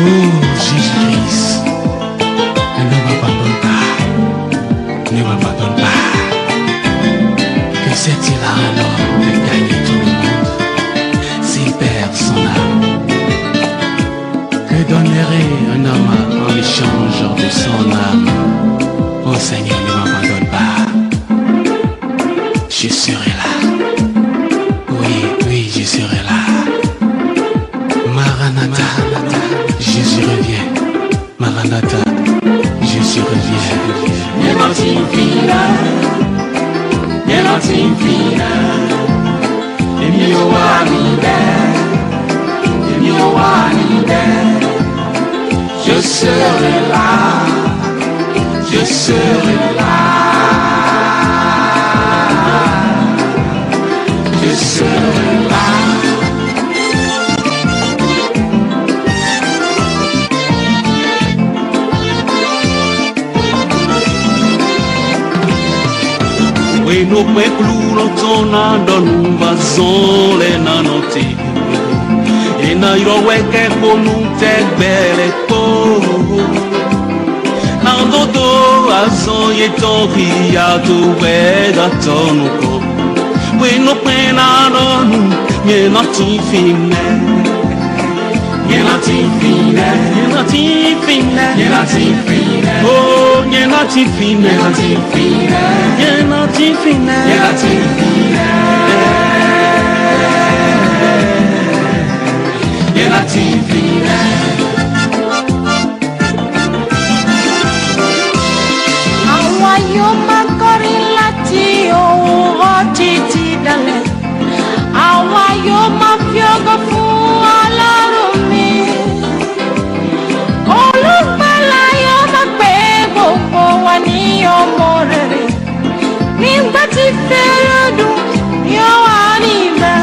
Oh Jésus-Christ, ne m'abandonne pas, ne m'abandonne pas. Que sert-il à un homme de gagner tout le monde s'il perd son âme? Que donnerait un homme en échange de son âme? Oh Seigneur, ne m'abandonne pas, je serai là. Oui, je serai là. Maranatha, Jésus revient. Maranatha, Jésus revient. You're not in fear. You're not in fear. And you are in there. And you are in there. Je serai là. Je serai là. Je serai là. We no pe pluro tona donu vazole na notte e na iro weke konu te bele po na dodo azo ye toki ya tu weda tonu ko we no pe na donu ye na ti fine ye na ti fine ye na ti fine ye na ti fine oh ye na ti fine ye na ti fine ye na ti fine ye na ti fine ye na ti fine. Àwa yóò máa kọrin láti òwúrọ̀ títí dalẹ́. Àwa yóò máa fi ògo fún Ọlọ́run mi. Olùgbàlà yóò máa pè gbogbo wa ní ọmọ rere. Nígbà tí fèrè dùn, yóò wà níbẹ̀.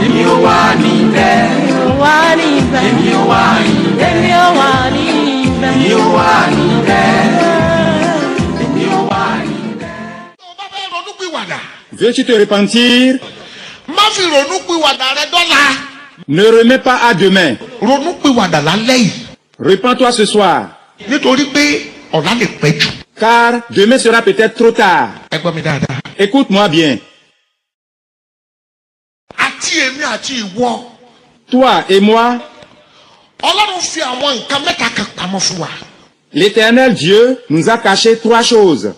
Èmi ò wà níbẹ̀. Yóò wà níbẹ̀. Èmi ò wà níbẹ̀. Èmi ò wà níbẹ̀. Èmi ò wà níbẹ̀. Èmi ò wà níbẹ̀. Tó o bá fẹ́ ronúpìwàdà, Veux-tu te repentir? má fi ronúpìwàdà rẹ dọ́là. Ne remets pas à demain. Ronúpìwàdà lálẹ́ yìí. Repens-toi ce soir, Nítorí pé ọ̀la lè pẹ́ jù. car demain sera peut-être trop tard. Ẹ gbọ́ mi dáadáa. Écoute-moi bien. Àti èmi àti ìwọ. Toi et moi, Ọlọ́run fi àwọn nǹkan mẹ́ta kan pamọ́ fún wa. l'Éternel Dieu nous a caché trois choses.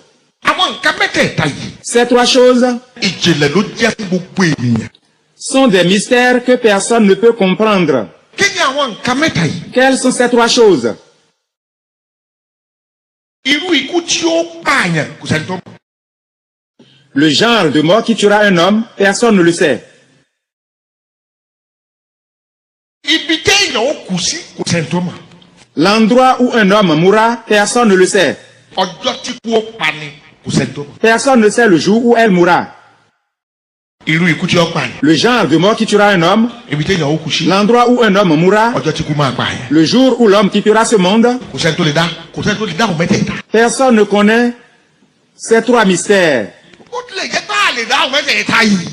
Àwọn nǹkan mẹ́tẹ̀ẹ̀ta yìí. Ces trois choses Ìjìnlẹ̀ ló jẹ́ fún gbogbo ènìyàn. sont des mystères que personne ne peut comprendre. Kí ni àwọn nǹkan mẹ́ta yìí? Quelles sont ces trois choses? Irú ikú tí ó pààyàn kò sẹ́ni tó mọ̀. Le genre de mort qui tuera un homme, personne ne le sait. Ibi téèyàn ó kù sí kò sẹ́ni tó mọ̀. L'endroit où un homme mourra, personne ne le sait. Ọjọ́ tí kú ó pa ni kò sẹ́ni tó mọ̀. Personne ne sait le jour où elle mourra. Irú ikú tí ó pààyàn. Le genre de mort qui tuera un homme, Ibi téèyàn ó kù sí. l'endroit où un homme mourra, Ọjọ́ tí kú máa pààyàn. le jour où l'homme quittera ce monde, Kò sẹ́ni tó lè dá. Kò sẹ́ni tó lè dáhùn mẹ́tẹ̀ẹ̀ta. personne ne connaît ces trois mystères. Ó tilẹ̀ jẹ́ pé a lè dáhùn mẹ́tẹ̀ẹ̀ta yìí.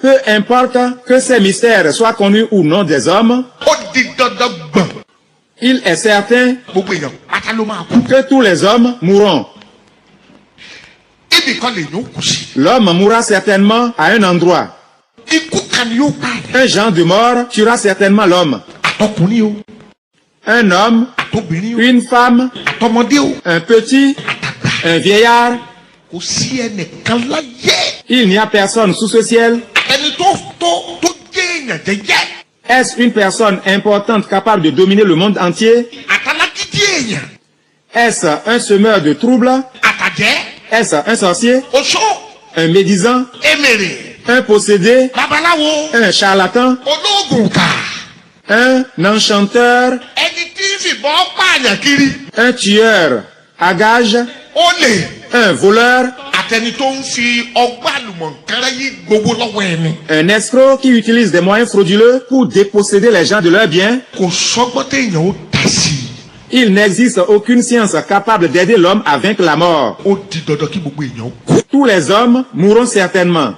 Peu importe que ces mystères soient connus ou non des hommes, Ó di dandan gbọ̀n. il est certain Gbogbo èèyàn pátá ló máa kú. que tous les hommes mourront. Ibì kan lè yóò kù sí. L'homme mourra certainement à un endroit. Ikú kan ni yóò pààyàn. Un genre de mort tuera certainement l'homme. Àtọkùnrin o. Un homme, Àtobìnrin o. une femme, Àtọmọdé o. un petit, Àtàgbà. un vieillard. Kò sí ẹnìkan láyé. Il n'y a personne sous ce ciel. Ẹni tó jẹ́ èèyàn jẹ́jẹ́. Est-ce une personne importante capable de dominer le monde entier? Àtàlágídí èèyàn. Est-ce un semeur de troubles? Àtàjẹ́. Est-ce un sorcier? Oṣó. Un médisant? Èmèrè. Un possédé? Babaláwo. Un charlatan? Olóògùn kà. Un enchanteur? Ẹni tí ń fìbọn pààyàn kiri. Un tueur à gages? Olè. un voleur, àtẹni tó ń fi ọgbà àlùmọ̀ǹkẹ́rẹ́ yí gbogbo lọ́wọ́ ẹni. un escroc qui utilise des moyens frauduleux pour déposséder les gens de leurs biens. kò sọ́gbọ́n téèyàn ó dá sí i. Il n'existe aucune science capable d'aider l'homme à vaincre la mort. ó di dandan kí gbogbo èèyàn kú. Tous les hommes mourront certainement.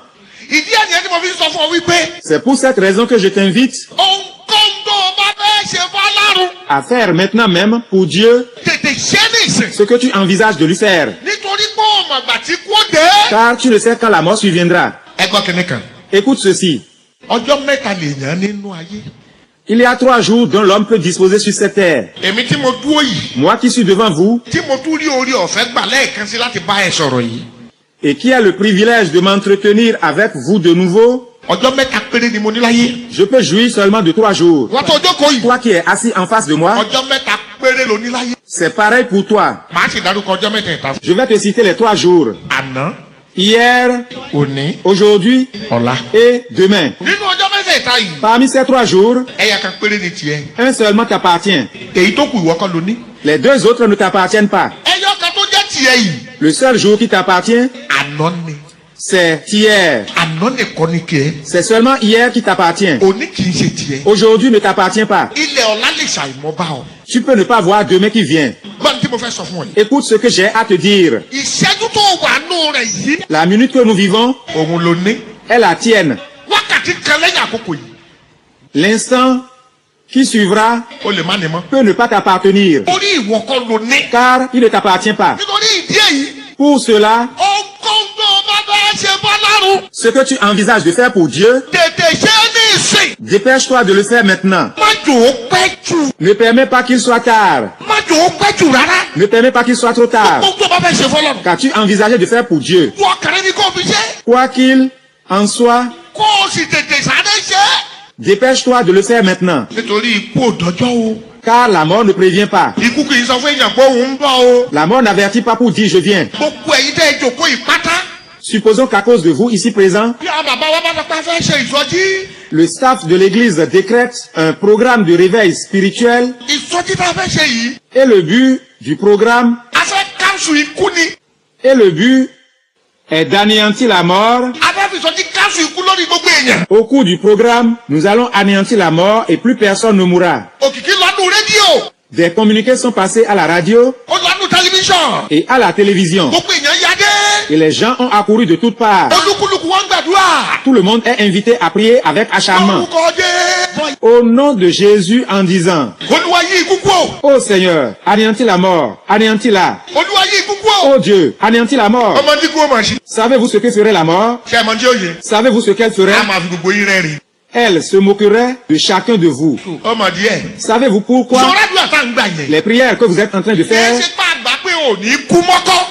ìdí ẹ̀yẹ́ ni mo fi sọ fún ọ wípé. C'est pour cette raison que je t'invite ohunkóhun tó o bá fẹ́ ṣe fọ́lọ́run. à faire maintenant même pour Dieu tètè ṣe ní ìsìn. ce que tu envisages de lui faire. nítorí pé o mọ̀ gbà tí kú ó dé. Car tu ne sais quand la mort surviendra. ẹ gbọ́ kínní kan. Écoute ceci. ọjọ́ mẹ́ta lèèyàn nínú ayé. Il y a 3 jours dont l'homme peut disposer sur cette terre. èmi tí mo dúró yìí. Moi qui suis devant vous tí mo tún rí orí ọ̀fẹ́ gbà lẹ́ẹ̀kan sí láti bá ẹ sọ̀rọ̀ yìí. et qui a le privilège de m'entretenir avec vous de nouveau, ọjọ́ mẹ́ta péré ni mo ní láyé. je peux jouir seulement de 3 jours. wọ́n tó jókòó yìí. Toi qui es assis en face de moi, ọjọ́ mẹ́ta péré ló ní láyé. c'est pareil pour toi. màá sì dárúkọ ọjọ́ mẹ́tẹ̀ẹ̀ta. Je vais te citer les 3 jours. àná, Hier, òní, aujourd'hui ọ̀la. et demain. nínú ọjọ́ mẹ́tẹ̀ẹ̀ta yìí. Parmi ces 3 jours, ẹyà kan péré ni tiẹ̀. un seulement t'appartient. èyí tó kù ìwọ kọ́ ló ní. Les 2 autres ne t'appartiennent pas. ẹyọ kan tó jẹ́ tiẹ̀ yìí. Le seul jour qui t'appartient, àná ni. c'est hier. àná nìkan ni kẹ́. C'est seulement hier qui t'appartient. òní kì í ṣe tiẹ̀. Aujourd'hui ne t'appartient pas. ilẹ̀ ọ̀la lè ṣàìmọ̀ bá ọ. Tu peux ne pas voir demain qui vient. gbọ́n tí mo fẹ́ sọ fún ọ yìí. Écoute ce que j'ai à te dire. ìṣẹ́jú tó wà nù rẹ̀ yìí. La minute que nous vivons òun ló ní. est la tienne. wákàtí kan lẹ́yìn àkókò yìí. L'instant qui suivra o lè má ní mọ́. peut ne pas t'appartenir, orí ìwọ kọ́ ló ní. car il ne t'appartient pas. nítorí ìdí èyí. Pour cela, ohunkóhun tó bá fẹ́ ṣe fọ́lọ́run. ce que tu envisages de faire pour Dieu, tètè ṣe é ní ìsìn. dépêche-toi de le faire maintenant. má jò ó pẹ́ jù. Ne permets pas qu'il soit tard. má jò ó pẹ́ jù rárá. Ne permets pas qu'il soit trop tard. ohunkóhun tó bá fẹ́ ṣe fọ́lọ́run. Car tu envisageais de faire pour Dieu. wọ́n kàrẹ́ ní kó fi ṣe. Quoi qu'il en soit, kó o sì tètè sáré ṣe. dépêche-toi de le faire maintenant. nítorí ikú òdọ́jọ́ o. Car la mort ne prévient pas. ikú kì í sọ fún èèyàn pé òun ń bọ̀ o. La mort n'avertit pas pour dire je viens. gbogbo ẹ̀yin tẹ́ ẹ jòkó ìpátá. Supposons qu'à cause de vous ici présents, bí àwọn bàbá wa bá sọ pé a fẹ́ ṣe ìsọjí. le staff de l'église décrète un programme de réveil spirituel ìsọjí tá a fẹ́ ṣe yìí. et le but du programme a fẹ́ káńsù ikú ni. et le but est d'anéantir la mort. a fẹ́ fi ìsọjí káńsù ikú lórí gbogbo èèyàn. Au cours du programme, nous allons anéantir la mort et plus personne ne mourra. òkìkí lọ́dún rédíò. Des communiqués sont passés à la radio ó lọ́dún tẹlifíṣàn. et à la télévision. gbogbo èèyàn yadé. Et les gens ont accouru de toutes parts. olúkúlùkù wọn gbàdúrà. Tout le monde est invité à prier avec acharnement. orúkọ jẹ́. Au nom de Jésus en disant, olúwa yí ikú kú o. ô Seigneur, anéantis la mort, anéantis-la. olúwa yí ikú kú o. Ô Dieu, anéantis la mort. ọmọ tí kú o máa ṣe. Savez-vous ce que ferait la mort? ṣe é mọ tí ó yẹ. Savez-vous ce qu'elle ferait? a máa fi gbogbo yín rẹ́rìn. Elle se moquerait de chacun de vous. ọmọ díẹ̀. Savez-vous pourquoi sọ̀rọ̀ àdúrà tá à ń gbà yẹn. les prières que vous êtes en train de kì í faire ṣe pé àgbà pé ò ní kú mọ́kọ́.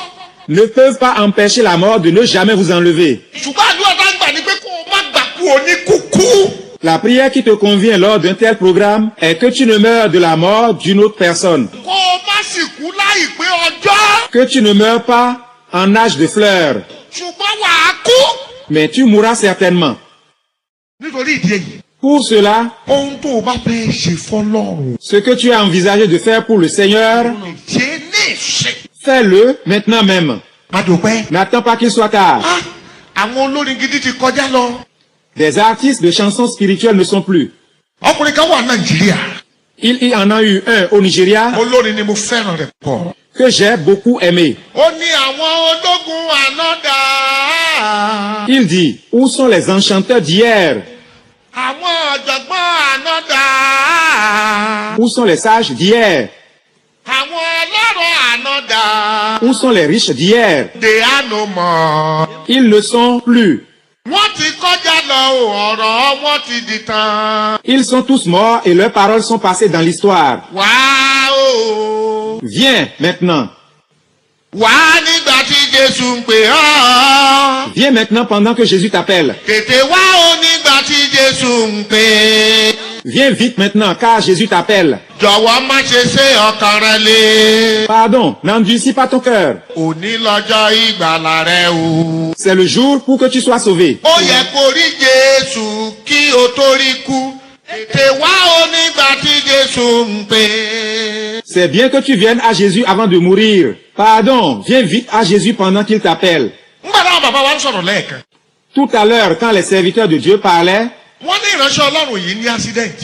ne peuvent pas empêcher la mort de ne jamais vous enlever. ṣùgbọ́n àdúrà tá à ń gbà ni pé kó o má gbà kú o ní kúkú. La prière qui te convient lors d'un tel programme est que tu ne meurs de la mort d'une autre personne, kó o má sì kú láìpé ọjọ́. que tu ne meurs pas en âge de fleurs, ṣùgbọ́n wàá kú. mais tu mourras certainement. nítorí ìdí èyí. Pour cela, ohun tó o bá fẹ́ ṣe fọ́lọ́run. ce que tu as envisagé de faire pour le Seigneur, ṣe ní ìṣe. fais-le maintenant même. má dòpẹ́. N'attends pas qu'il soit tard. àwọn olórin gidi ti kọjá lọ. Des artistes de chansons spirituelles ne sont plus. ọkùnrin kan wà nàìjíríà. Il y en a eu un au Nigeria olórin ni mo fẹ́ràn rẹ̀ pọ̀. que j'ai beaucoup aimé. ó ní àwọn ológun ànádà. Il dit, où sont les enchanteurs d'hier? àwọn ọ̀jọ̀gbọ́n ànádà. Où sont les sages d'hier? àwọn ọlọ́rọ̀ ànádà. Où sont les riches d'hier? they are no more. Ils ne sont plus. wọ́n ti kọjá lọ o, ọ̀rọ̀ wọn ti di tán. Ils sont tous morts et leurs paroles sont passées dans l'histoire. wá o. Viens maintenant. wá nígbà tí Jésù ń pè ọ́. Viens maintenant pendant que Jésus t'appelle. tètè wá o nígbà tí Jésù ń pè. Viens vite maintenant car Jésus t'appelle. jọ̀wọ́ má ṣe ṣe ọkàn rẹ lé. Pardon, n'endurcis pas ton cœur. òní lọ́jọ́ ìgbàlà rẹ o. C'est le jour pour que tu sois sauvé. ó yẹ kó rí Jésù kí o tó rí kú. tètè wá o nígbà tí Jésù ń pè. C'est bien que tu viennes à Jésus avant de mourir. Pardon, viens vite à Jésus pendant qu'il t'appelle. Nígbà táwọn bàbá wa ń sọ̀rọ̀ lẹ́ẹ̀kan. Tout à l'heure, quand les serviteurs de Dieu parlaient, Wọ́n ní ìránṣẹ́ Ọlọ́run yìí ní accident.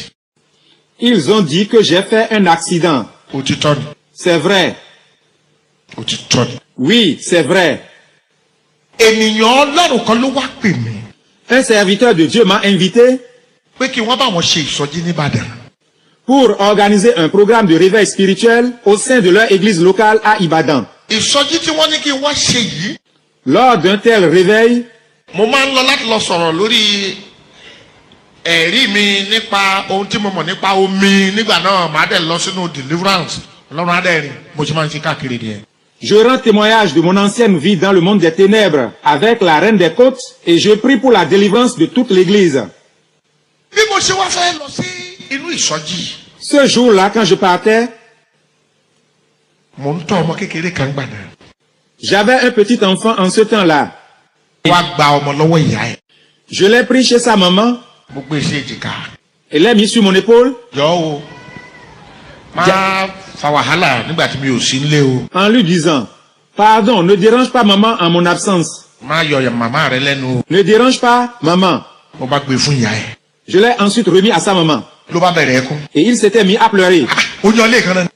ils ont dit que j'ai fait un accident. Òtítọ́ ni. C'est vrai. Òtítọ́ ni. Oui, c'est vrai. Ènìyàn Ọlọ́run kan ló wá pè mí. Un serviteur de Dieu m'a invité Pé kí wọ́n bá wọn ṣe ìsọjí n'Íbàdàn. pour organiser un programme de réveil spirituel au sein de leur église locale à Ibadan. Ìsọjí tí wọ́n ní kí wọ́n ṣe yìí. Lors d'un tel réveil, Mo máa ń lọ láti lọ sọ̀rọ̀ lórí ẹ̀rí mi nípa ohun tí mo mọ̀ nípa omi nígbà náà màá dẹ̀ lọ sínú deliverance Ọlọ́run á dẹ̀ rìn mo ṣe máa ń ṣe káàkiri nìyẹn. je rends témoignage de mon ancienne vie dans le monde des ténèbres avec la reine des côtes et je prie pour la délivrance de toute l'église. Bí mo ṣe wá fẹ́ lọ sí inú ìsọjí. Ce jour-là, quand je partais, Mo ń tọ́ ọmọ kékeré kan gbà náà. j'avais un petit enfant en ce temps-là. Wá gba ọmọ lọ́wọ́ ìyá ẹ̀. Je l'ai pris chez sa maman Mo gbé sí èjìká. et l'ai mis sur mon épaule Jọ o. Máa fa wàhálà nígbà tí mi ò sí nílé o. en lui disant « Pardon, ne dérange pas maman en mon absence. Máa yọ màmá rẹ lẹ́nu o. Ne dérange pas maman. Mo bá gbé fún ìyá ẹ̀. » Je l'ai ensuite remis à sa maman Ló bá bẹ̀rẹ̀ ẹkún. et il s'était mis à pleurer. Ó yan ilé kan náà.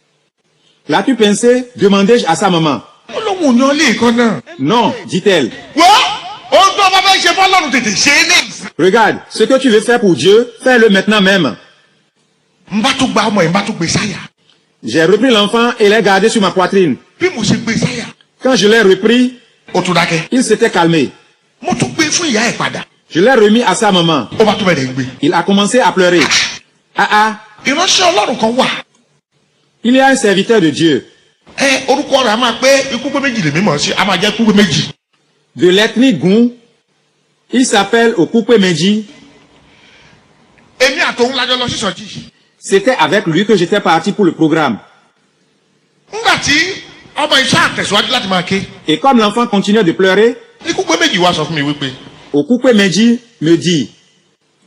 L'as-tu pincé? Demandai-je à sa maman. Ó lóun ò yan ilé kan náà. Non, dit-elle. Wọ́n! Ohun tó bá fẹ́ ṣe fọ́lọ́run tètè ṣe é ní. Regarde, ce que tu veux faire pour Dieu, fais-le maintenant même. N bá tún gba ọmọ yìí, n bá tún gbé sáyà. J'ai repris l'enfant et l'ai gardé sur ma poitrine. Bí mo ṣe gbé sáyà. Quand je l'ai repris, Ó tún dákẹ́. il s'était calmé. Mo tún gbé fún ìyá ẹ̀ padà. Je l'ai remis à sa maman. Ó bá tún bẹ̀rẹ̀ gbé. Il a commencé à pleurer. Ah ah, Ìránṣẹ́ Ọlọ́run kan wà. il y a un serviteur de Dieu Orúkọ rẹ̀ a máa pé ikú pé méjì lèmi mọ̀ sí, a máa jẹ́ ikú pé méjì. de l'ethnie Goun. Il s'appelle Okupe Meji. Èmi àtòun lájọ lọ sí ìsọjí. C'était avec lui que j'étais parti pour le programme. Nígbà tí ọmọ iṣẹ́ àtẹ̀síwájú láti máa ké. Et comme l'enfant continuait de pleurer, Ikú pé méjì wá sọ fún mi wípé Okupe Meji me dit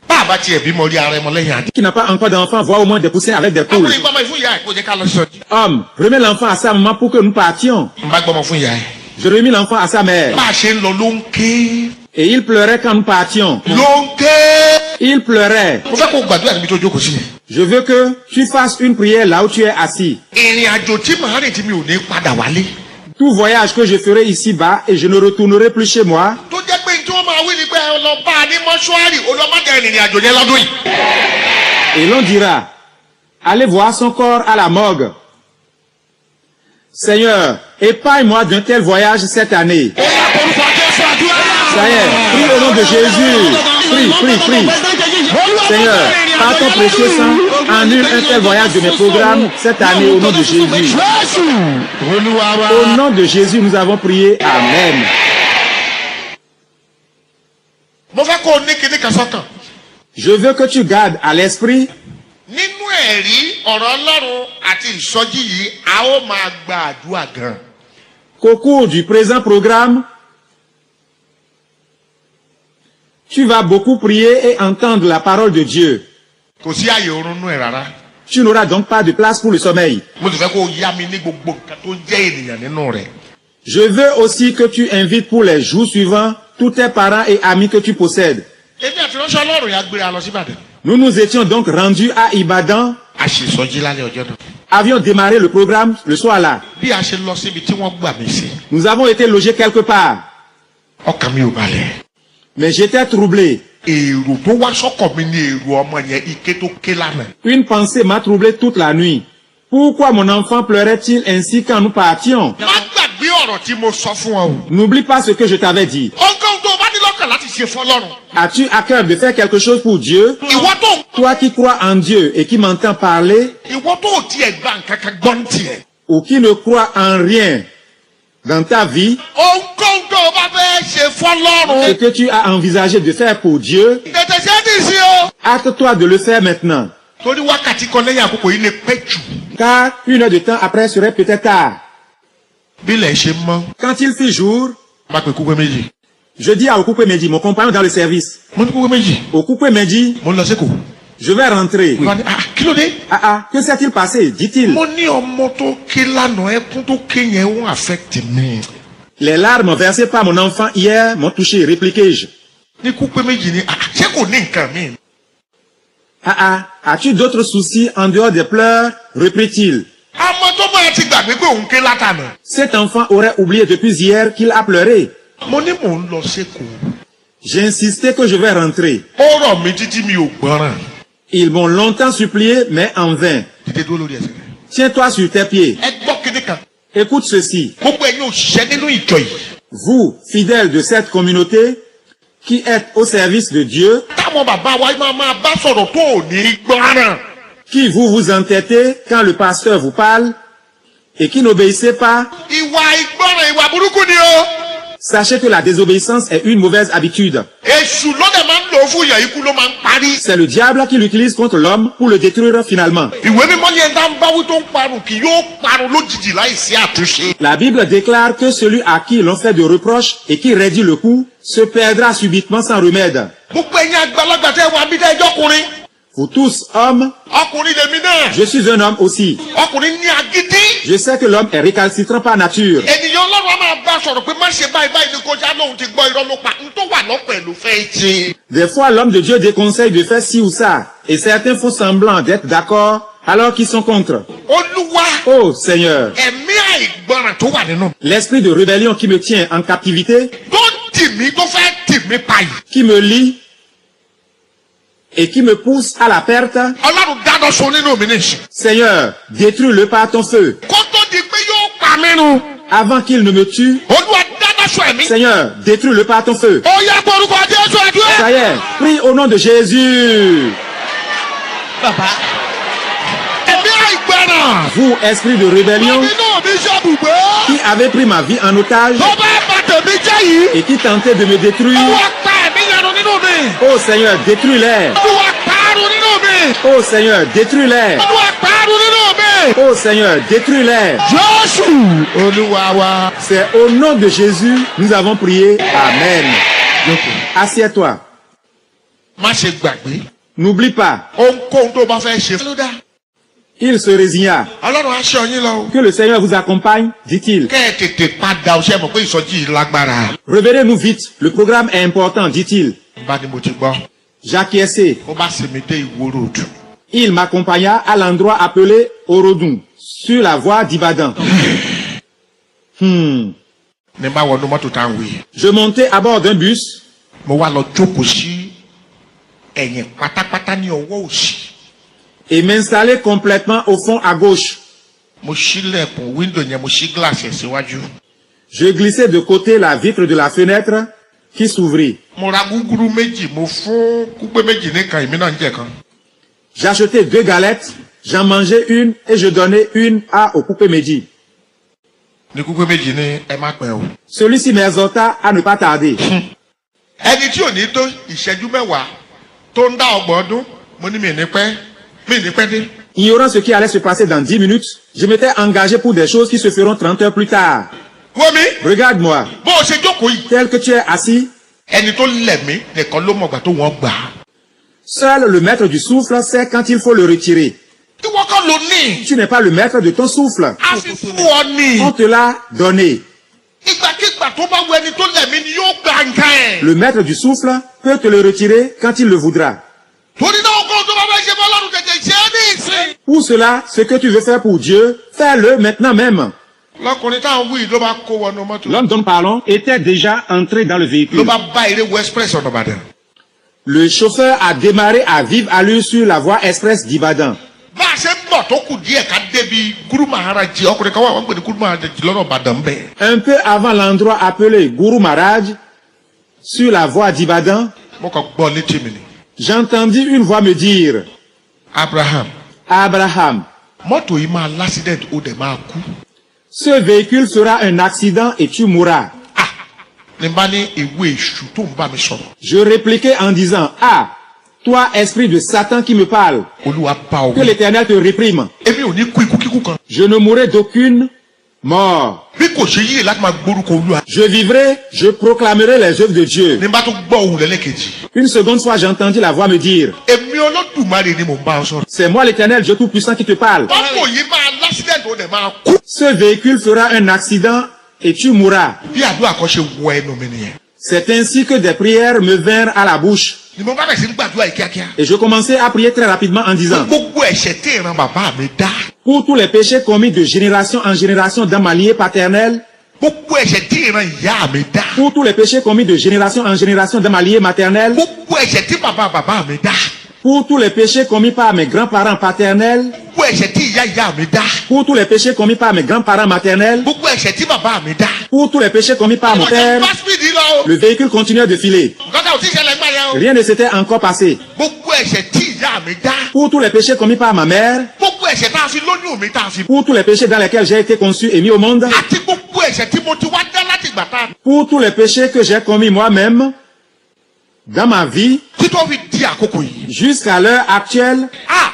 bá a bá tiẹ̀ bímọ rí ara ẹmọ lẹ́yìn àdé. qui n'a pas encore d'enfant, voit au moins des poussins avec des poules. Àwọn ìgbọ́mọ ìfún ìyá ẹ̀ kó jẹ́ ká lọ sí ìsọjí. Homme, remets l'enfant à sa maman pour que nous partions. N bá gbọ́mọ fún ìyá ẹ̀. Je remis l'enfant à sa mère. Bá a ṣe ń lọ ló ń ké. Et il pleurait quand nous partions. Ló ń ké. Il pleurait. Mo fẹ́ kó gbàdúrà níbi tó jókòó sí yẹn. Je veux que tu fasses une prière là où tu es assis. Ìrìn àjò tí màá rìn tí mi ò ní padà wálé. Tout voyage que je ferai ici-bas et je ne retournerai plus chez moi, Tó jẹ́ pé tí wọ́n máa wí ni pé ẹ lọ bá a ní mọ́ṣúárì olùwàmọ́dé ìrìn àjò yẹn lọ́dún yìí. et l'on dira, allez voir son corps à la morgue. Seigneur, épargne-moi d'un tel voyage cette année. Ça y est, prie au nom de Jésus. Prie. Seigneur, par ton précieux sang, annule un tel voyage de mes programmes cette année au nom de Jésus. Au nom de Jésus, nous avons prié. Amen. Mo fẹ́ kó o ní kíní kan sọ́kàn. Je veux que tu gardes à l'esprit Nínú ẹ̀rí ọ̀rọ̀ Ọlọ́run àti ìsọjí yìí, a ó máa gba àdúrà gan. qu'au cours du présent programme, tu vas beaucoup prier et entendre la parole de Dieu. Kò sí àyè oorun nú ẹ̀ rárá. Tu n'auras donc pas de place pour le sommeil. Mo sì fẹ́ kó o yá mi ní gbogbo nǹkan tó jẹ́ ènìyàn nínú rẹ̀. Je veux aussi que tu invites pour les jours suivants tous tes parents et amis que tu possèdes. Èmi àti ránṣẹ́ Ọlọ́run yà gbéra lọ sí Ìbàdàn. Nous nous étions donc rendus à Ibadan, A ṣe ìsọjí lálẹ́ ọjọ́ náà. avions démarré le programme le soir là. Bí a ṣe lọ síbi tí wọ́n gbà mí sí, Nous avons été logés quelque part, ọkàn mi ò balẹ̀. mais j'étais troublé. Èrò tó wá sọ́kàn mi ni èrò ọmọ yẹn ike tó ké lánàá. Une pensée m'a troublé toute la nuit. Pourquoi mon enfant pleurait-il ainsi quand nous partions? Má gbàgbé ọ̀rọ̀ tí mo sọ fún ọ o. N'oublie pas ce que je t'avais dit. Ọgọ́n tó o bá ní lọ́kàn láti ṣe fún Ọlọ́run. As-tu à cœur de faire quelque chose pour Dieu? Ìwọ tó Toi qui crois en Dieu et qui m'entends parler, ìwọ tó ò tiẹ̀ gba nǹkan kan gbọ́ ní tiẹ̀. ou qui ne croit en rien dans ta vie, Ọgọ́n tó o bá fẹ́ ṣe fún ce Ọlọ́run. que tu as envisagé de faire pour Dieu, Tètè ṣe é ní sí o. hâte-toi de le faire maintenant. Torí wákàtí kan lẹ́yìn àkókò yìí lè pẹ́ jù. Car une heure de temps après serait peut-être tard. Bí ilẹ̀ ṣe mọ́. Quand il fit jour, Má pè kúpé méjì. je dis à Okupe Meji, mon compagnon dans le service, Mo ní kúpé méjì. Okupe Meji, Mo ń lọ sékòó. je vais rentrer. Wọ́n ní kí ló dé. Ah ah, que s'est-il passé? Dit-il. mo ní ọmọ tó ké lánàá ẹkún tó ké yẹn wọ́n affect mi. Les larmes versées par mon enfant hier m'ont touché, répliquai-je. ní kú pé méjì ni ṣé kò ní nǹkan mi. Ah ah, as-tu d'autres soucis en dehors des pleurs? Reprit-il. ọmọ tó bá ti gbàgbé pé òun ké látànà. Cet enfant aurait oublié depuis hier qu'il a pleuré. mo ní mò ń lọ sékòó. J'ai insisté que je vais rentrer. ó rọ̀ mí títí mi ò gbọ́ràn. Ils m'ont longtemps supplié, mais en vain. dídé dúró lórí ẹsẹ̀ rẹ̀. Tiens-toi sur tes pieds. ẹ gbọ́ kíní kan. Écoute ceci. gbogbo ẹ̀yin òṣìṣẹ́ nínú ìjọ yìí. Vous, fidèles de cette communauté, qui êtes au service de Dieu, táwọn bàbá wa máa bá sọ̀rọ̀ tó ò ní gbọ́ràn. qui vous entêtez quand le pasteur vous parle, et qui n'obéissez pas, ìwà ìgbọ́ràn ìwà burúkú ni o. sachez que la désobéissance est une mauvaise habitude. èṣù lọ́dẹ̀ máa ń lò ó fún ìyà ikú ló máa ń parí. C'est le diable qui l'utilise contre l'homme pour le détruire finalement. ìwé mímọ́ ní ẹ̀dá ń báwí tó ń parun kì yóò parun lójijì láìsí àtúnṣe. La Bible déclare que celui à qui l'on fait de reproches et qui raidit le coup se perdra subitement sans remède. gbogbo ẹ̀yin àgbàlagbà tẹ́ wà bí tẹ́ ẹjọ́ ọkùnrin. Vous tous, hommes, ọkùnrin lèmi náà. je suis un homme aussi. ọkùnrin ní agídí. Je sais que l'homme est récalcitrant par nature. ènìyàn ọlọ́run á máa bá sọ̀rọ̀ pé má ṣe báyìí báyìí ní kọjá lóhun ti gbọ́ irọ́ ló pa n tó wà lọ́pọ̀ ẹ̀ ló fẹ́ ṣe. Des fois, l'homme de Dieu déconseille de faire ci ou ça, et certains font semblant d'être d'accord alors qu'ils sont contre. olúwa Oh Seigneur, ẹ̀mí àìgbọràn tó wà nínú. l'esprit de rébellion qui me tient en captivité, tó tì mí tó fẹ́ tì mí pa yìí. qui me lie et qui me pousse à la perte, ọlọ́run dáná sun nínú mi nìṣẹ́. Seigneur, détruis-le par ton feu, kó tó di pé yóò pa mí nu. avant qu'il ne me tue. olúwa dáná sun ẹ̀mí. Seigneur, détruis-le par ton feu. ó yẹ porúkọ jésù àdúrà. Ça y est, prie au nom de Jésus. bàbá. ẹ̀mí àìgbọràn. Vous, esprit de rébellion, nínú mi ṣàbùgbé. qui avez pris ma vie en otage tó bá bá tèmi jẹ́ yìí. et qui tentez de me détruire, olúwa pa ẹ̀mí yẹnu nínú mi. oh Seigneur, détruis-les. olúwa parun nínú mi. Oh Seigneur, détruis-les. olúwa parun nínú mi. Oh Seigneur, détruis-les. jésù olúwa wa. C'est au nom de Jésus, nous avons prié. Amen. Assieds-toi. má ṣe gbàgbé. N'oublie pas, ohunkóhun tó bá fẹ́ ṣe. ló dá. il se résigna. ọlọ́run á ṣe ọyìn lọ o. Que le Seigneur vous accompagne, dit-il. kẹ́ ẹ tètè padà ọṣẹ mọ̀ pé ìsọjí yìí lágbára. Revenez-nous vite, le programme est important, dit-il. bá ní mo ti gbọ́. J'acquiesçai. ó bá sinmi dé Ìwó road. Il m'accompagna à l'endroit appelé Orodun, sur la voie d'Ibadan. ní bá wọnú mọ́tò tá à ń wí. Je montai à bord d'un bus. mo wá lọ jókòó sí ẹ̀yìn pátápátá ní ọwọ́ òsì. Et m'installai complètement au fond à gauche. mo ṣílẹ̀kùn wíńdò yẹn mo ṣí gíláàsì ẹ̀ síwájú. Je glissai de côté la vitre de la fenêtre qui s'ouvrit. mo ra gúgúrú méjì mo fún kúpé méjì nìkan èmi náà ń jẹ kan. J'achetai 2 galettes, j'en mangeai une et je donnai une au coupé midi. ní kúpé méjì ní ẹ má pẹ́ o. Celui-ci m'exhorta à ne pas tarder. ẹni tí ò ní tó ìṣẹ́jú mẹ́wàá tó ń dá ọgbọ̀n ọdún mo ní mi ní pẹ́ dé. Ignorant ce qui allait se passer dans 10 minutes, je m'étais engagé pour des choses qui se feront 30 heures plus tard. wọ́mi Regarde-moi, bó o ṣe jókòó yìí. tel que tu es assis, ẹni tó lẹ̀mí nìkan ló mọ̀gbà tó wọ́n gbà. seul le maître du souffle sait quand il faut le retirer. ìwọ kọ́ ló ní. Tu n'es pas le maître de ton souffle. a fi fún ọ ní. On te l'a donné. ìgbàkigbà tó bá wù ẹni tó lẹ̀mí ni yóò gbà nǹkan ẹ̀. Le maître du souffle peut te le retirer quand il le voudra. torí náà kó tó bá fẹ́ ṣe fọlọ́run tètè ṣe é ní ìsìn. Pour cela, ce que tu veux faire pour Dieu, fais-le maintenant même. lọkùnrin táwọn wí ló bá kó wọnú mọ́tò. L'homme dont nous parlons était déjà entré dans le ló véhicule. bá bá eré wo express ọ̀nà Ìbàdàn. Le chauffeur a démarré à vive allure sur la voie express d'Ibadan. bá a ṣe ń bọ̀ tó kù díẹ̀ ká débi Guru Maharaji ọkùnrin kan wà wọ́n pè ní Guru Maharaji lọ́nà Ìbàdàn bẹ́ẹ̀. Un peu avant l'endroit appelé Guru Maharaj, sur la voie d'Ibadan, mo kàn gbọ́ létí mi ni. j'entendis une voix me dire, Abraham Abraham, mọ́tò yìí máa l'accident ó dẹ̀ máa kú. ce véhicule fera un accident et tu mourras. ní bá ní ìwé èṣù tó ń bá mi sọ̀rọ̀. Je répliquai en disant, ah, toi esprit de Satan qui me parle, Olúwa bá ọ que wí. l'Éternel te réprime. èmi ò ní kú ikú kíkú kan. Je ne mourrai d'aucune mort. bí kò ṣe yíyẹ láti máa gbórúkọ Olúwa. Je vivrai, je proclamerai les œuvres de Dieu. ní bá tó gbọ́ òun lẹ́lẹ́kejì. Une seconde fois, j'entendis la voix me dire, èmi èmi Olódùmarè ni mò ń bá ọ sọ̀rọ̀. C'est moi l'Éternel, Dieu Tout-Puissant qui te parle. Mọ́tò yìí máa l'accident ó dẹ̀ máa kú. Ce véhicule fera un accident et tu mourras. Bí àdúrà kan ṣe wọ ẹnu mi nìyẹn. C'est ainsi que des prières me vinrent à la bouche. Ni mo bá bẹ̀rẹ̀ sí ní gbàdúrà yìí kíákíá. Et je commençais à prier très rapidement en disant, Gbogbo ẹ̀ṣẹ̀ tí ìran bàbá mi dá. pour tous les péchés commis de génération en génération dans ma lignée paternelle, Gbogbo ẹ̀ṣẹ̀ tí ìran ìyá mi dá. pour tous les péchés commis de génération en génération dans ma lignée maternelle, Gbogbo ẹ̀ṣẹ̀ tí bàbá mi dá. pour tous les péchés commis par mes grands-parents paternels, Gbogbo ẹ̀ṣẹ̀ tí ìyá mi dá. pour tous les péchés commis par mes grands-parents maternels, Gbogbo ẹ̀ṣẹ̀ tí bàbá mi dá. pour tous les péchés commis par mon père, le véhicule continuait de filer. Nǹkan ò tí ì ṣẹlẹ̀ gbà yẹn o. Rien ne s'était encore passé. Gbogbo ẹ̀ṣẹ̀ tí ìyá mi dá. Pour tous les péchés commis par ma mère, Gbogbo ẹ̀ṣẹ̀ tá a fi lóyún mi tá a fi. pour tous les péchés dans lesquels j'ai été conçu et mis au monde, Àti gbogbo ẹ̀ṣẹ̀ tí mo ti wá dá láti ìgbà tá a. pour tous les péchés que j'ai commis moi-même dans ma vie, Títọ́ fi di àkókò yìí. jusqu'à l'heure actuelle,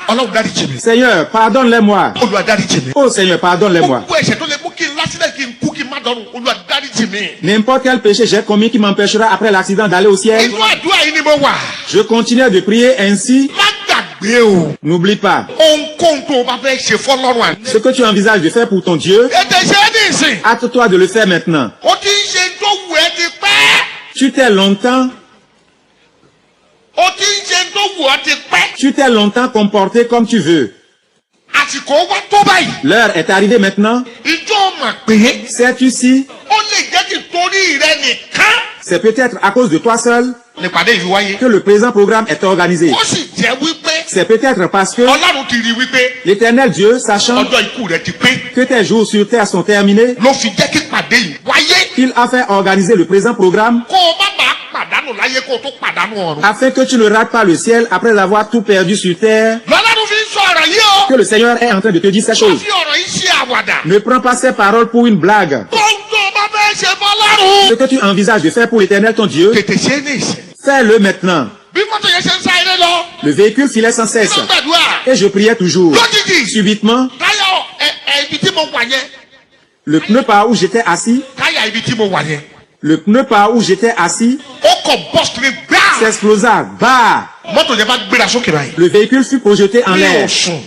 Ọlọ́run dáríjì mi. Seigneur, pardonne-les-moi. Olúwa dáríjì mi. Oh Seigneur, pardonne-les-moi. Gbogbo ẹ̀ṣẹ̀ tó lè mú kí n lásìlẹ̀ kí n kú kí n má dọ̀run. Olúwa dáríjì mi. N'importe quel péché j'ai commis qui m'empêchera après l'accident d'aller au ciel, Inú àdúrà yìí ni mo wà. je continue de prier ainsi. Má gbàgbé o. N'oublie pas, Ohunkóhun tó o bá fẹ́ ṣe fọ́lọ́run àná. ce que tu envisages de faire pour ton Dieu, Ètè ṣe é ní ìsìn. hâte-toi de le faire maintenant. O ti ń ṣe tó wù ẹ́ ti pẹ́. Tu t'es longtemps comporté comme tu veux. Àsìkò wá tó báyìí. L'heure est arrivée maintenant. Ìjọ mà pé. Sais-tu si Ó lè jẹ́ kí torí rẹ nìkan. c'est peut-être à cause de toi seul Nípàdé yìí wáyé. que le présent programme est organisé? Ó sì jẹ́ wípé. C'est peut-être parce que Ọlọ́run ti rí wípé. l'Éternel Dieu, sachant Ọjọ́ ikú rẹ ti pé. que tes jours sur terre sont terminés, Ló fi jẹ́ kí pàdé yìí wáyé. il a fait organiser le présent programme Kó o má bàa pàdánù láyé kó o tó pàdánù ọ̀run. afin que tu ne rates pas le ciel après avoir tout perdu sur terre. Lọ́lọ́run fi ń sọ ọ̀rọ̀ yìí o. Que le Seigneur est en train de te dire ces Ó choses. fi ọ̀rọ̀ yìí ṣe àwàdà. Ne prends pas ces paroles pour une blague. Ohun tó o bá fẹ́ ṣe fọ́lọ́run. Ce que tu envisages de faire pour l'Éternel ton Dieu, Tètè ṣe é ní ìsìn. fais-le maintenant. Bí mọ́tò yẹn ṣe ń sá eré lọ. Le véhicule filait sans cesse. Nínú gbàdúrà. Et je priais toujours. Lójijì. Subitement, Táyà ibi tí mo wà yẹn. le pneu par où j'étais assis, Táyà ibi tí mo wà yẹn. le pneu par où j'étais assis Ó kọ̀ bọ́ọ̀sì ní gbáà. s'explosa. Bah! Mọ́tò yẹn bá gbéra sókè báyìí. Le véhicule fut projeté en Mi ò l'air. sùn.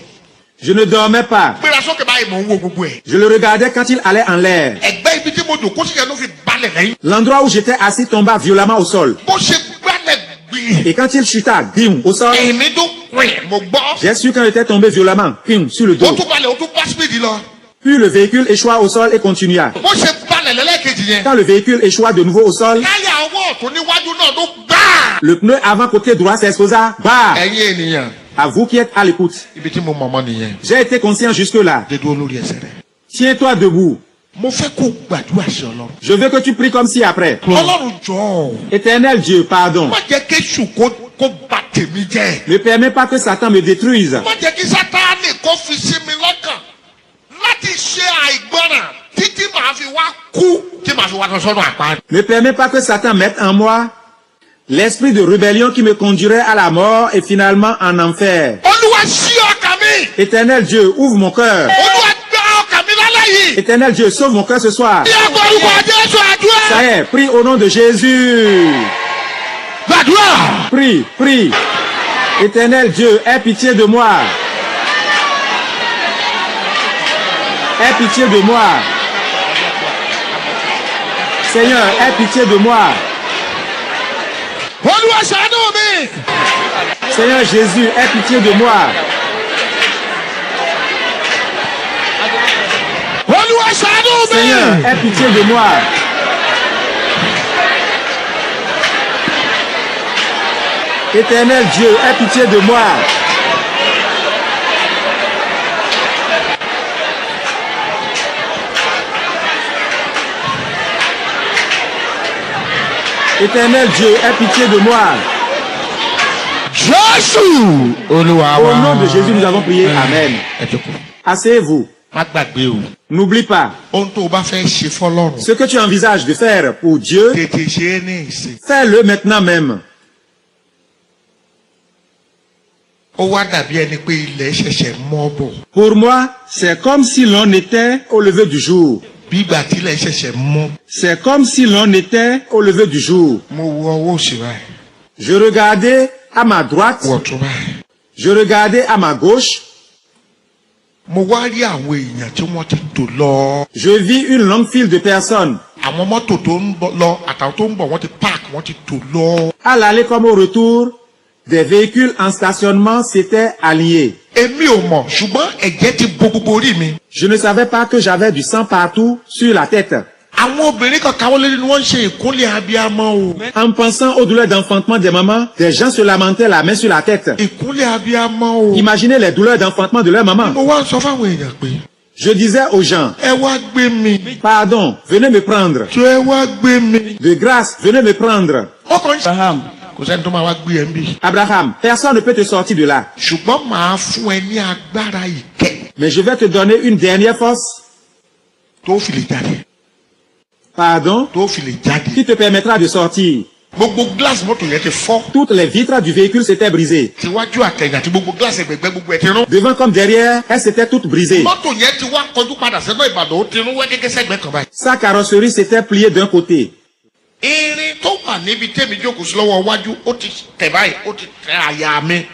Je ne dormais pas. Gbéra sókè báyìí mò ń wo gbogbo ẹ̀. Je le regardais quand il allait en l'air. Ẹgbẹ́ ibi tí mo dùn kó sì yẹn ló fi balẹ̀ lẹ́yìn. L'endroit où j'étais assis tomba violemment au sol. Bó ṣe gbálẹ̀ gbìn. Et quand il chuta, bim, au sol, Èmi tó pin mo gbọ́. j'ai su quand il était tombé violemment, bim, sur le Ó dos. tún balẹ̀ ó tún bá speed lọ. Puis le véhicule échoua au sol et continua. Bó ṣe balẹ̀ lẹ́lẹ́kejì yẹn. Quand le véhicule échoua de nouveau au sol, Táyà ọwọ́ ọ̀tún níwájú náà ló gbáà. le pneu avant côté droit s'exposa. Bah! Ẹ̀yin ènìyàn. À vous qui êtes à l'écoute. Ibi tí mo mọ̀ mọ́ nìyẹn. J'ai été conscient jusque-là. Dédúró lórí ẹsẹ̀ rẹ̀. Tiens-toi debout. Mo fẹ́ kó gbàdúrà sí Ọlọ́run. Je veux que tu pries comme si après. Ọlọ́run jọ̀ọ́. Éternel Dieu, pardon. Má jẹ́ kéṣù kó bà tèmi jẹ́. Ne permets pas que Satan me détruise. Má jẹ́ kí Sátánì kó fi sí mi lọ́kàn láti ṣe àìgbọràn títí màá fi wá kú tí màá fi wá lọ sọ́dọ̀ àpárí. Ne permets pas que Satan mette en moi l'esprit de rébellion qui me conduirait à la mort et finalement en enfer. Olúwa ṣí ọkàn mi. Éternel Dieu, ouvre mon cœur. Olúwa gbá ọkàn mi lálẹ́ yìí. Éternel Dieu, sauve mon cœur ce soir. Ní agbórúkọ Jésù àdúrà. Ça y est, prie au nom de Jésus. Gbàdúrà. Prie, prie. Éternel Dieu, aie pitié de moi. Aie pitié de moi. Seigneur, aie pitié de moi. Olúwa ṣàánú mi. Seigneur Jésus, aie pitié de moi. Olúwa ṣàánú mi. Seigneur, aie pitié de moi. Éternel Dieu, aie pitié de moi. Éternel Dieu, aie pitié de moi. Jésù. Olúwa wa. Au nom de Jésus, nous avons prié. Amen. Ẹ jókòó. Asseyez-vous. Má gbàgbé o. N'oublie pas, Ohun tó o bá fẹ́ ṣe fọ́lọ́run. ce que tu envisages de faire pour Dieu, Tètè ṣe é ní ìsìn. fais-le maintenant même. Ó wá dàbí ẹni pé ilẹ̀ ṣẹ̀ṣẹ̀ mọ́ bọ̀. Pour moi, c'est comme si l'on était au lever du jour. Bí ìgbà tí ilẹ̀ ṣẹ̀ṣẹ̀ mọ́. C'est comme si l'on était au lever du jour. Mo wo ọwọ́ òsì báyìí. Je regardais à ma droite, Wo ọ̀tún báyìí. Je regardais à ma gauche. mo wá rí àwọn èèyàn tí wọ́n ti tò lọ. Je vis une longue file de personnes. àwọn mọ́tò tó ń bọ̀ lọ àtàwọn tó ń bọ̀ wọ́n ti park wọ́n ti tò lọ. À l'aller comme au retour, des véhicules en stationnement s'étaient alignés. èmi ò mọ̀ ṣùgbọ́n ẹ̀jẹ̀ ti bo gbogbo orí mi. Je ne savais pas que j'avais du sang partout sur la tête. àwọn obìnrin kan káwọ́ lé ni wọ́n ń ṣe ìkúnlẹ̀ abiyamọ o. En pensant aux douleurs d'enfantement des mamans, des gens se lamentaient la main sur la tête. ìkúnlẹ̀ abiyamọ o. Imaginez les douleurs d'enfantement de leur maman. mo wá sọ fáwọn èèyàn pé. Je disais aux gens, ẹ wá gbé mi. pardon, venez me prendre. tó ẹ wá gbé mi. De grâce, venez me prendre. ọkàn Abraham kò sẹ́ni tó máa wá gbé ẹ ń bì. Abraham, personne ne peut te sortir de là. ṣùgbọ́n màá fún ẹ ní agbára ìkẹ́. Mais je vais te donner une dernière force. tó fi lè jáde. Pardon, tó fi lè jáde. qui te permettra de sortir. gbogbo glace mọ́tò yẹn ti fọ́. Toutes les vitres du véhicule s'étaient brisées. tiwájú àtẹ̀yìn àti gbogbo glace ẹgbẹ̀gbẹ́ gbogbo ẹ̀ ti rún. Devant comme derrière, elles s'étaient toutes brisées. mọ́tò yẹn ti wá kọjú padà sẹ́nu Ìbàdàn ó ti rún wẹ́gẹ́gẹ́ sẹ́gbẹ́ kan báyìí. Sa carrosserie s'était pliée d'un côté. irin tó wà níbi tẹ́mi jókòó sí lọ́wọ́ iwájú ó ti tẹ̀ báyìí ó ti tẹ̀ àyà mi.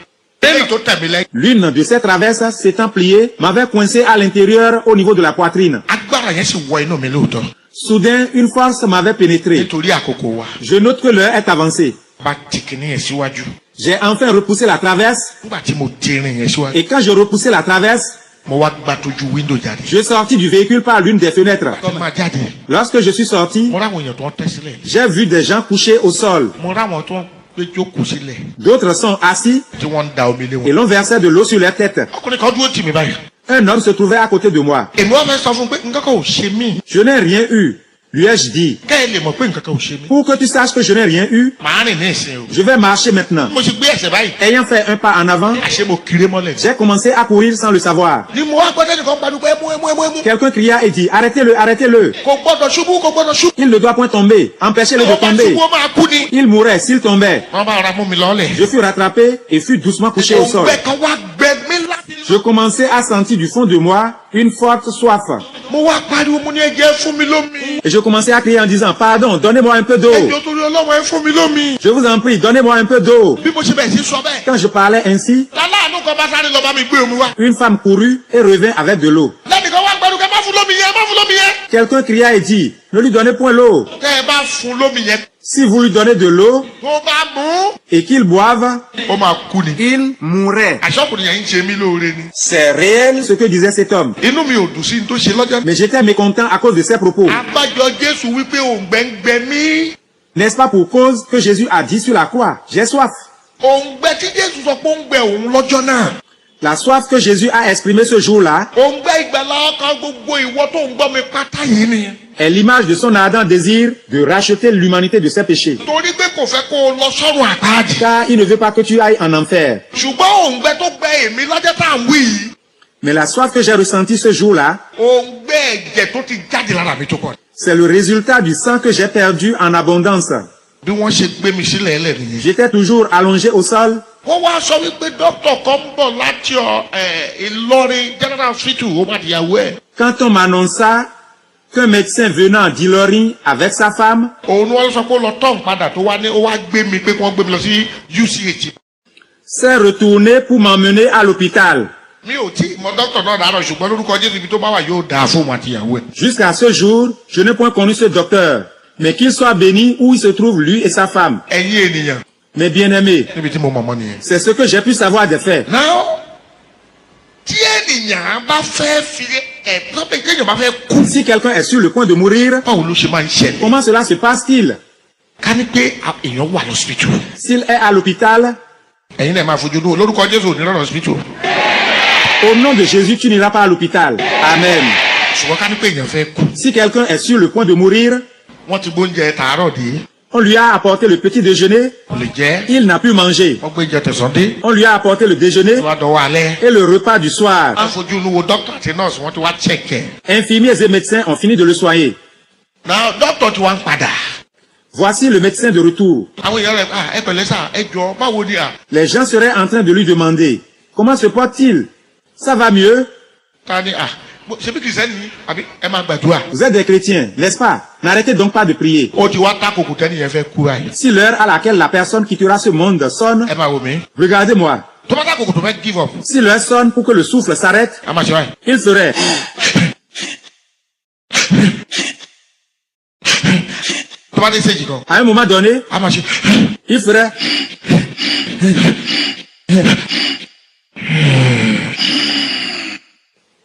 lẹ́yìn tó tẹ̀ mí lẹ́yìn. L'une de ces traverses s'étant pliée m'avait coincé à l'intérieur au niveau de la poitrine. agbára yẹn sì wọ inú mi lóòótọ́. Soudain, une force m'avait pénétré. nítorí àkókò wa. Je note que l'heure est avancée. bá tìkìní yẹn síwájú. J'ai enfin repoussé la traverse nígbà tí mo ti irin yẹn síwájú. et quand je repoussais la traverse, mo wá gbà tójú wíńdò jáde. je sortis du véhicule par l'une des fenêtres. tí máa jáde. Lorsque je suis sorti, mo ráwọn èèyàn tó ń tẹ́ sílẹ̀. j'ai vu des gens couchés au sol. mo ráwọn tó ń gbé jókòó sílẹ̀. D'autres sont assis tí wọ́n ń da omi lé et wọn. l'on versait de l'eau sur leur tête. ọkùnrin kan dúró tì mí báyìí. Un homme se trouvait à côté de moi. èmi wá fẹ́ sọ fún un pé nǹkan kan ò ṣe mí. Je n'ai rien eu, lui ai-je dit. kẹ́ ẹ lè mọ̀ pé nǹkan kan ò ṣe mí. Pour que tu saches que je n'ai rien eu, màá rìn ní ìsìn o. je vais marcher maintenant. mo ṣe gbé ẹsẹ̀ báyìí. Ayant fait un pas en avant, àṣé mo kiri mọ́lẹ̀. j'ai commencé à courir sans le savoir. ni mo wá gbọ́dọ̀ nìkan gbàdúgbò ẹmú. Quelqu'un cria et dit, arrêtez-le, arrêtez-le. kò gbọ́dọ̀ ṣubú kò gbọ́dọ̀ ṣubú. Il ne doit point tomber. Empêchez-le de tó bá tomber. ṣubú ó máa kú ni. Il mourrait s'il tombait. wọ́n bá ra mú mi lọ́lẹ̀. Je fus rattrapé et fus doucement couché au sol. òǹgbẹ kan wá gbẹ mí láti. Je commençais à sentir du fond de moi une forte soif. mo wá pariwo mo ní ẹ̀jẹ̀ fún mi lómi. Et je commençais à crier en disant, pardon, donnez-moi un peu d'eau. ẹjọ́ torí Ọlọ́run ẹ fún mi lómi. Je vous en prie, donnez-moi un peu d'eau. bí mo ṣe bẹ̀ sí sọ bẹ́ẹ̀. Quand je parlais ainsi, láláàánú kan bá sáré lọ bá mi gbé omi wá. une femme courut et revint avec de l'eau. lẹ́nìkan wá gbàdúgbò má fún lómi yẹn má fún lómi yẹn. Quelqu'un cria et dit, ne lui donnez point l'eau. tẹ́ ẹ bá fún lómi yẹn. Si vous lui donnez de l'eau tó bá mú. et qu'il boive, ó máa kú ni. il mourrait. àṣọkùnrin yẹn ń ṣe mí lóore ni. C'est réel ce que disait cet homme. inú mi ò dùn sí ní tó ṣe lọ́jọ́. Mais j'étais mécontent à cause de ses propos. abájọ Jésù wípé òǹgbẹ ń gbẹ mí. N'est-ce pas pour cause que Jésus a dit sur la croix, j'ai soif. òǹgbẹ tí Jésù sọ pé ó ń gbẹ òun lọ́jọ́ náà. La soif que Jésus a exprimée ce jour-là òǹgbẹ ìgbàlà ọkàn gbogbo ìwọ tó ń gbọ́ mi pátá yìí ni. est l'image de son ardent désir de racheter l'humanité de ses péchés. torí pé kò fẹ́ kó o lọ sọ́run àpáàdì. Car il ne veut pas que tu ailles en enfer. ṣùgbọ́n òǹgbẹ tó gbẹ èmi lọ́jọ́ tá à ń wí yìí. Mais la soif que j'ai ressentie ce jour-là, òǹgbẹ ẹ̀jẹ̀ tó ti jáde lára mi tó kọ́. c'est le résultat du sang que j'ai perdu en abondance. bí wọ́n ṣe gbé mi sílẹ̀ ẹlẹ́rìí yẹn. J'étais toujours allongé au sol. wọ́n wá sọ wípé dókítà kan ń bọ̀ láti Ìlọrin General Hospital ó má dìyàwó ẹ̀. Quand on m'annonça qu'un médecin venant d'Ilorin avec sa femme òun ni wọ́n sọ pé ó lọ tán padà tó wá ní ó wá gbé mi pé kí wọ́n gbé mi lọ sí UCH. s'est retourné pour m'emmener à l'hôpital. mi ò tí ì mọ dókítà náà dàrọ ṣùgbọ́n lórúkọ Jésù ibi tó bá wà yóò dáa fún òun àtìyàwó ẹ̀. Jusqu'à ce jour, je n'ai point connu ce docteur, mais qu'il soit béni où il se trouve lui et sa femme. ẹ̀yin ènìyàn Mes bien-aimés, níbi tí mo mọ̀ mọ́ nìyẹn. c'est ce que j'ai pu savoir des faits. náà tí ènìyàn bá fẹ́ fi ẹ̀tọ́ pé kéèyàn bá fẹ́ kú. Si quelqu'un est sur le point de mourir, báwo ló ṣe máa ń ṣẹlẹ̀. comment cela se passe-t-il? ká ní pé èèyàn wà lọ́sibítù. S'il est à l'hôpital, ẹ̀yin náà máa fojú dúró lórúkọ Jésù ò ní lọ́nà lọ́sibítù. au nom de Jésus, tu n'iras pas à l'hôpital. Amen. ṣùgbọ́n ká ní pé èèyàn fẹ́ kú. Si quelqu'un est sur le point de mourir, wọ́n ti gbóúnjẹ tàárọ̀ dé. on lui a apporté le petit déjeuner, kò lè jẹ́. il n'a pu manger. wọ́n gbé ìjẹ tẹ̀sán dé. On lui a apporté le déjeuner wọ́n á dọ̀wọ́ alẹ́. et le repas du soir. wọ́n fojú inú wo dókítà àti nọ́ọ̀sì wọ́n ti wá chẹ̀kẹ̀. Infirmiers et médecins ont fini de le soigner. náà dókítà ti wá ń padà. Voici le médecin de retour. àwọn èèyàn rẹ̀ ẹ pẹ̀lẹ́ sà ẹ jọ báwo ni à. Les gens seraient en train de lui demander, comment se porte-t-il? Ça va mieux? ta ni à ṣebí kìrìsìtẹ́nì ni àbí ẹ máa gbàdúrà. Vous êtes des chrétiens, n'est-ce pas? N'arrêtez donc pas de prier. ó ti wá tákòkò tẹ́ni yẹn fẹ́ kú ayé. Si l'heure à laquelle la personne quittera ce monde sonne, ẹ máa wò mí. regardez-moi. tó bá dàgbò kò tó fẹ́ give up. Si l'heure sonne pour que le souffle s'arrête, a máa ṣe báyìí. il ferait. tó bá dé stage kan. À un moment donné, a máa ṣe. il ferait.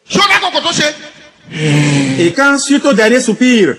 ṣé ó dákòókò tó ṣe. Et quand, suite au dernier soupir,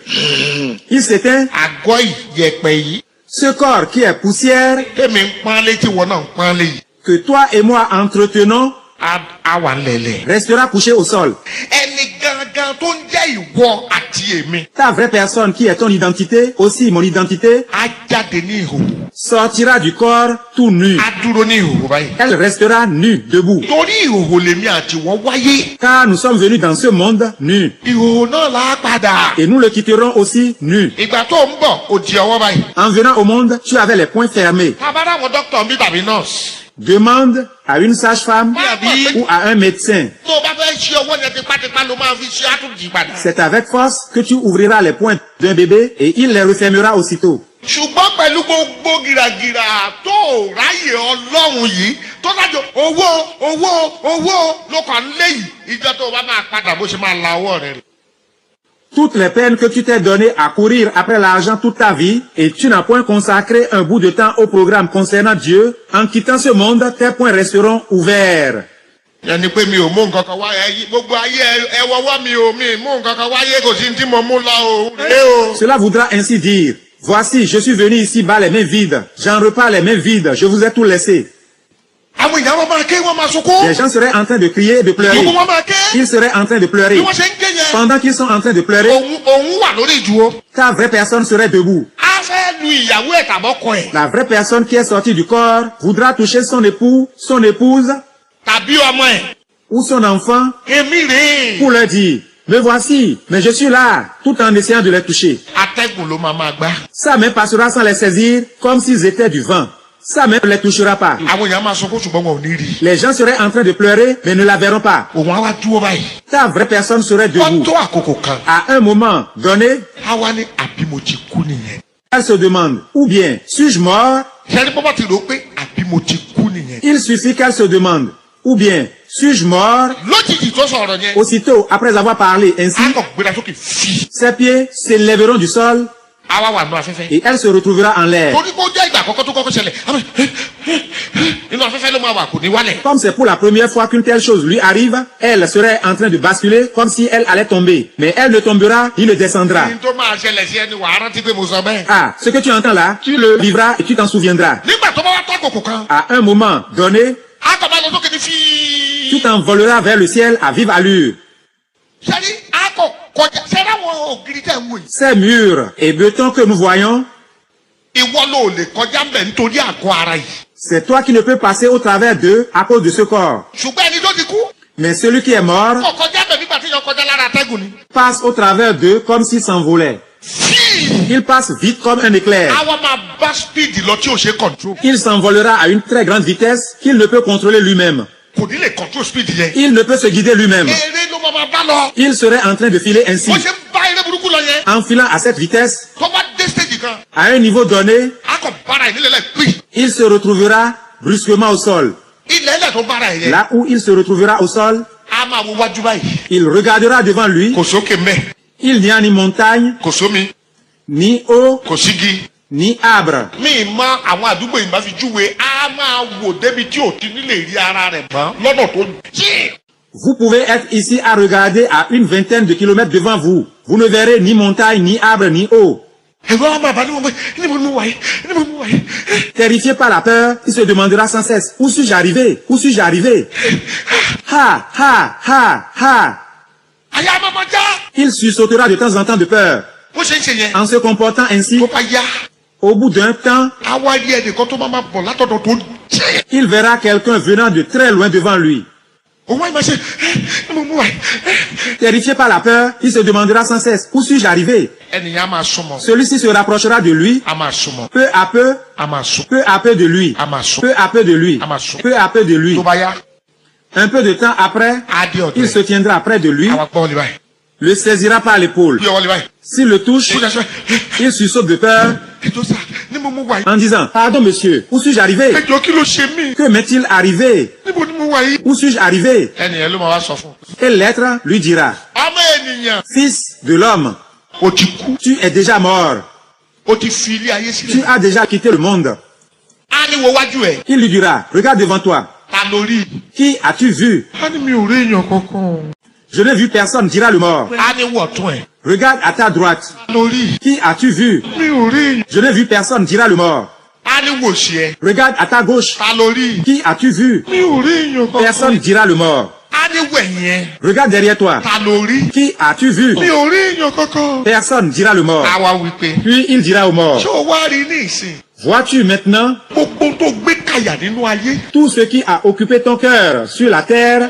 il s'éteint, àgọ́ ìyẹ̀pẹ̀ yìí. ce corps qui est poussière, tèmi ń pọ́nlé tí wọn náà ń pọ́nlé yìí. que toi et moi entretenons, a wà lẹ̀lẹ̀. restera couché au sol. ẹni gangan tó ń jẹ́ ìwọ àti èmi. Ta vraie personne qui est ton identité, aussi mon identité, á jáde ní ìhòòhò. sortira du corps tout nu. á dúró ní ìhòòhò báyìí. Elle restera nue, debout. torí ìhòòhò lèmi àti wọn wáyé. Car nous sommes venus dans ce monde nus. ìhòòhò náà là á padà. Et nous le quitterons aussi nus. ìgbà tó ń bọ̀ ó di ọwọ́ báyìí. En venant au monde, tu avais les poings fermés. tábàdà àwọn dókítà mi tàbí nọ́ọ̀sì. Demande à une sage-femme ou à un médecin. tó o bá fẹ́ ṣe ọwọ́ yẹn tipátipá ló máa fi ṣe àtúntì padà. C'est avec force que tu ouvriras les poings d'un bébé et il les refermera aussitôt. ṣùgbọ́n pẹ̀lú gbogbo gìràgìrà tó o ráyè ọlọ́run yìí tó dájọ́ owó ló kàn ń lé yìí ìjọ tó o bá máa padà bó ṣe máa la ọwọ́ rẹ. Toutes les peines que tu t'es donné à courir après l'argent toute ta vie et tu n'as point consacré un bout de temps au programme concernant Dieu, en quittant ce monde, tes poings resteront ouverts. yẹni pé mi ò mú nǹkan kan wáyé gbogbo ayé ẹ wọ́wọ́ mi ò mi mú nǹkan kan wáyé kò sí ní tí mo mú lọ o. Cela voudra ainsi dire, voici, je suis venu ici-bas les mains vides, j'en repars les mains vides, je vous ai tout laissé. àwọn èèyàn wọn máa ké wọn máa sunkún. Les gens seraient en train de crier et de pleurer. gbogbo wọn máa ké. Ils seraient en train de pleurer. bí wọ́n ṣe ń ké yẹn. Pendant qu'ils sont en train de pleurer, òun wà lórí ìdúró. ta vraie personne serait debout. a fẹ́ lu ìyàwó ẹ̀ tàbọ́kọ ẹ̀. La vraie personne qui est sortie du corps voudra toucher son époux, son épouse tàbí ọmọ ẹ̀. ou son enfant èmi rèé. pour leur dire, me voici, mais je suis là, tout en essayant de les toucher. atẹ́gùn ló máa gbá. Sa main passera sans les saisir, comme s'ils étaient du vent. Sa main ne les touchera pas. àwọn èèyàn máa sunkún ṣùgbọ́n wọn ò ní rí. Les gens seraient en train de pleurer, mais ne la verront pas. òun á wá dúró báyìí. Ta vraie personne serait wọ́n debout. tó àkókò kan. À un moment donné, a wá ní àbí mo ti kú nìyẹn. elle se demande, ou bien, suis-je mort? sẹ́ni bọ́bá ti rò pé àbí mo ti kú nìyẹn. Il suffit qu'elle se demande, ou bien, suis-je mort? lójijì tó sọ̀rọ̀ yẹn. Aussitôt, après avoir parlé ainsi, a kàn gbéra sókè fi. ses pieds s'élèveront du sol a wá wà nù afẹ́fẹ́. et elle se retrouvera en l'air. torí kó jẹ́ ìgbà àkọ́kọ́ tó kọ́kọ́ ṣẹlẹ̀ inú afẹ́fẹ́ ló máa wà kò ní wálẹ̀. Comme c'est pour la première fois qu'une telle chose lui arrive, elle serait en train de basculer comme si elle allait tomber. Mais elle ne tombera, il ne descendra. ní tó máa ṣẹlẹ̀ sí ẹni wàá rántí pé mo sọ bẹ́ẹ̀. Ah, ce que tu entends là, tu le vivras et tu t'en souviendras. nígbà tó bá wá tó àkókò kan. À un moment donné, a kàn máa lọ sókè ní fíì. tu t'envoleras vers le ciel à vive allure. sẹ́ni a kò kọjá sẹ́ni àwọn ògiri tẹ̀ ń wò yìí. Ces murs et béton que nous voyons, ìwọ ló lè kọjá mbẹ nítorí àgọ́ ara yìí. c'est toi qui ne peux passer au travers d'eux à cause de ce corps. ṣùgbọ́n ẹni tó ti kú. Mais celui qui est mort kò kọjá mbẹ nígbà tí yàn kọjá lára atẹ́gùn ni. passe au travers d'eux comme s'il s'envolait. fíì. Il passe vite comme un éclair. àwa máa bá speed lọ tí o ṣe control. Il s'envolera à une très grande vitesse qu'il ne peut contrôler lui-même. kò ní lè control speed yẹn. Il ne peut se guider lui-même. eré ló máa bá lọ. Il serait en train de filer ainsi. bó ṣe ń bá eré burúkú lọ yẹn. En filant à cette vitesse, tó bá dé stage kan. à un niveau donné, a kò bára ẹ̀ nílẹ̀ lẹ́ pì. il se retrouvera brusquement au sol. ilẹ̀ ilẹ̀ tó bára ẹ̀ yẹn. Là où il se retrouvera au sol, a máa wo wájú báyìí. il regardera devant lui. kò sókè mẹ́. Il n'y a ni montagne, kò sómi. ni eau, kò sígi. ni arbre. mi mọ àwọn àdúgbò yìí bá fi júwe a máa wò débi tí ò ti nílè rí ara rẹ̀ mọ́ lọ́nà tó jí. Vous pouvez être ici à regarder à une vingtaine de kilomètres devant vous. Vous ne verrez ni montagne, ni arbre, ni eau. ẹ̀rọ àwọn bàbá ni mo mú wáyé ni mo mú wáyé. Terrifié par la peur, il se demandera sans cesse, où suis-je arrivé? Où suis-je arrivé? Ha, ha, ha, ha. àyà mama já. Il sursautera de temps en temps de peur. bó ṣe ń ṣe yẹn. En se comportant ainsi, tó bá yá. au bout d'un temps, a wá rí ẹnìkan tó máa bọ̀ látọ̀dọ̀ tó jí. il verra quelqu'un venant de très loin devant lui. òun wáyé máa ṣe ni mo mú wáyé. Terrifié par la peur, il se demandera sans cesse, où suis-je arrivé? ẹnìyàn a máa súnmọ́. Celui-ci se rapprochera de lui, a máa súnmọ́. peu à peu, a máa sún. peu à peu de lui, a máa sún. peu à peu de lui, peu à peu de lui. tó bá yá. Un peu de temps après, a dé ọ̀dọ̀ il se ẹ̀. tiendra près de lui àwa gbọ́ ọ ní báyìí. le saisira par l'épaule. Bí ọwọ́ lè báyìí. S'il le touche, Ó jẹ́ sọ, il sursaute de peur ẹjọ́ sà, ní mo wà yìí. en disant, pardon monsieur, où suis-je arrivé? Ẹjọ́ kí ló ṣe mí? Que m'est-il arrivé? Níbo ni mo wà yìí? Où suis-je arrivé? Ẹnìyẹn ló máa wá sọ fún. Et l'être lui dira, Ọmọ ènìyàn, fils de l'homme, o ti kú, tu es déjà mort. o ti fi ilé ayé Tu sílẹ̀. as déjà quitté le monde. Á ní wo wájú ẹ̀. Il lui dira, regarde devant toi. Ta lórí. Qui as-tu vu? Á ní mi ò rí èèyàn kankan. Je n'ai vu personne, dira le mort. Á ní wọ̀ tún ẹ̀. Regarde à ta droite. Ta lórí. Qui as-tu vu? Mi ò rí èèyàn. Je n'ai vu personne, dira le mort. Á ní wò sí ẹ. Regarde à ta gauche. Ta lórí. Qui as-tu vu? Mi ò rí èèyàn kankan. Personne, dira le mort. Á ní wẹ̀yìn ẹ. Regarde derrière toi. Ta lórí. Qui as-tu vu? Mi ò rí èèyàn kankan. Personne, dira le mort. Á wá wí pé. Puis il dira au mort, Ṣé o wá rí ní ìsìn? vois-tu maintenant Gbogbo tó gbé kàyà nínú ayé. tout ce qui a occupé ton cœur sur la terre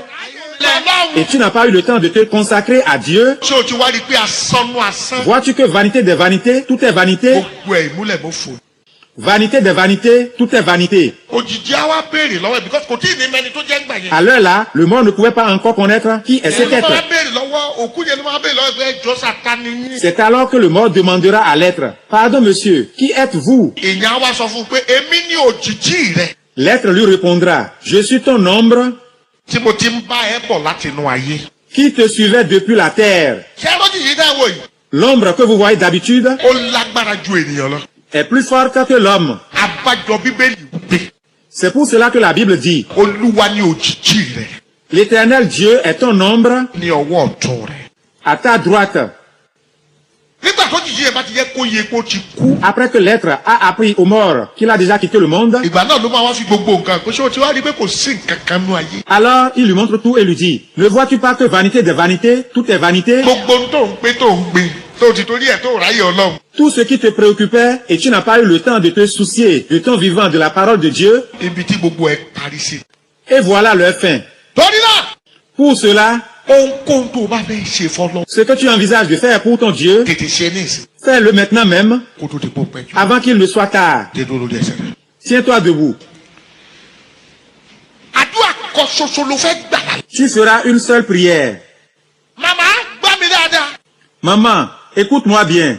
et Lọ́lọ́run. tu n'as pas eu le temps de te consacrer à Dieu? Ṣé o ti wá rí pé asánú asán? Vois-tu que vanité des vanités, tout est vanité? Gbogbo ẹ̀ ìmúlẹ̀ mo fò. Vanité des vanités, tout est vanité. Òjijì á wá béèrè lọ́wọ́ ẹ̀ because kò tí ì ní mẹ́ni tó jẹ́ ń gbà yẹn. À l'heure là, le monde ne pouvait pas encore connaître qui est cet Ẹni tó être. máa béèrè lọ́wọ́ òkú yẹn ló máa béèrè lọ́wọ́ ẹgbẹ́ ẹjọ́ Sátánì yín. C'est alors que le mort demandera à l'être, pardon monsieur, qui êtes-vous? Èèyàn á wá sọ fún un pé èmi ní òjijì rẹ̀ L'être lui répondra, je suis ton ombre tí mo ti ń bá ẹ bọ̀ láti inú ayé. qui te suivait depuis la terre. Ṣé lójijì dá wò yìí? L'ombre que vous voyez d'habitude Ó lágbára ju ènìyàn lọ. est plus forte que l'homme. Abájọ Bíbélì wípé C'est pour cela que la Bible dit, Olúwa ní òjijì rẹ̀ l'Éternel Dieu est ton ombre ní ọwọ́ ọ̀tún rẹ̀. à ta droite. Nígbà tó jìjì yẹn bá ti yẹ kó yẹ kó ti kú. Après que l'être a appris aux morts qu'il a déjà quitté le monde, Ìgbà náà ló máa wá fi gbogbo nǹkan kó ṣé o ti wá rí pé kò sí nǹkan kan nú ayé. alors il lui montre tout et lui dit, ne vois-tu pas que vanité des vanités, tout est vanité? Gbogbo ohun tó ń pé tó ń gbé tó ti torí ẹ̀ tó ráyè Ọlọ́run. Tout ce qui te préoccupait et tu n'as pas eu le temps de te soucier de ton vivant, de la parole de Dieu, Ibi tí gbogbo ẹ̀ parí sí. et voilà leur fin. Torí náà, Pour cela, ohunkóhun tó o bá fẹ́ ṣe fọ́lọ́ ce que tu envisages de faire pour ton Dieu, tètè ṣe ní ìsìn fais-le maintenant même, kó tó ti pọ̀ pẹ́ jù. avant qu'il ne soit tard. Dé dúró lórí ẹsẹ̀ rẹ̀. Tiens-toi debout. Àdúrà kan ṣoṣo ló fẹ́ gbà lálẹ́. Tu feras une seule prière. Màmá gbọ́ mi dáadáa. Maman, écoute-moi bien.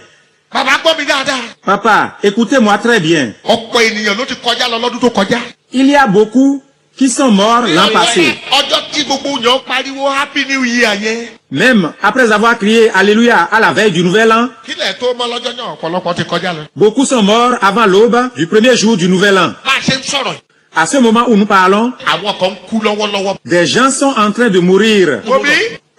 Bàbá gbọ́ mi dáadáa. Papa, écoutez-moi très bien. Ọ̀pọ̀ ènìyàn ló ti kọjá lọ lọ́dún tó kọjá. Il y a beaucoup qui sont morts l'an passé. Ọjọ́ tí gbogbo yàn pariwo Happy New Year yẹn. Même après avoir crié Alléluia à la veille du Nouvel An, Kílẹ̀ tó mọ́ lọ́jọ́ náà ọ̀pọ̀lọpọ̀ ti kọjá lọ. beaucoup sont morts avant l'aube du premier jour du Nouvel An. Bá a ṣe ń sọ̀rọ̀ yìí, À ce moment où nous parlons, àwọn kan ń kú lọ́wọ́lọ́wọ́. des gens sont en train de mourir. Omi,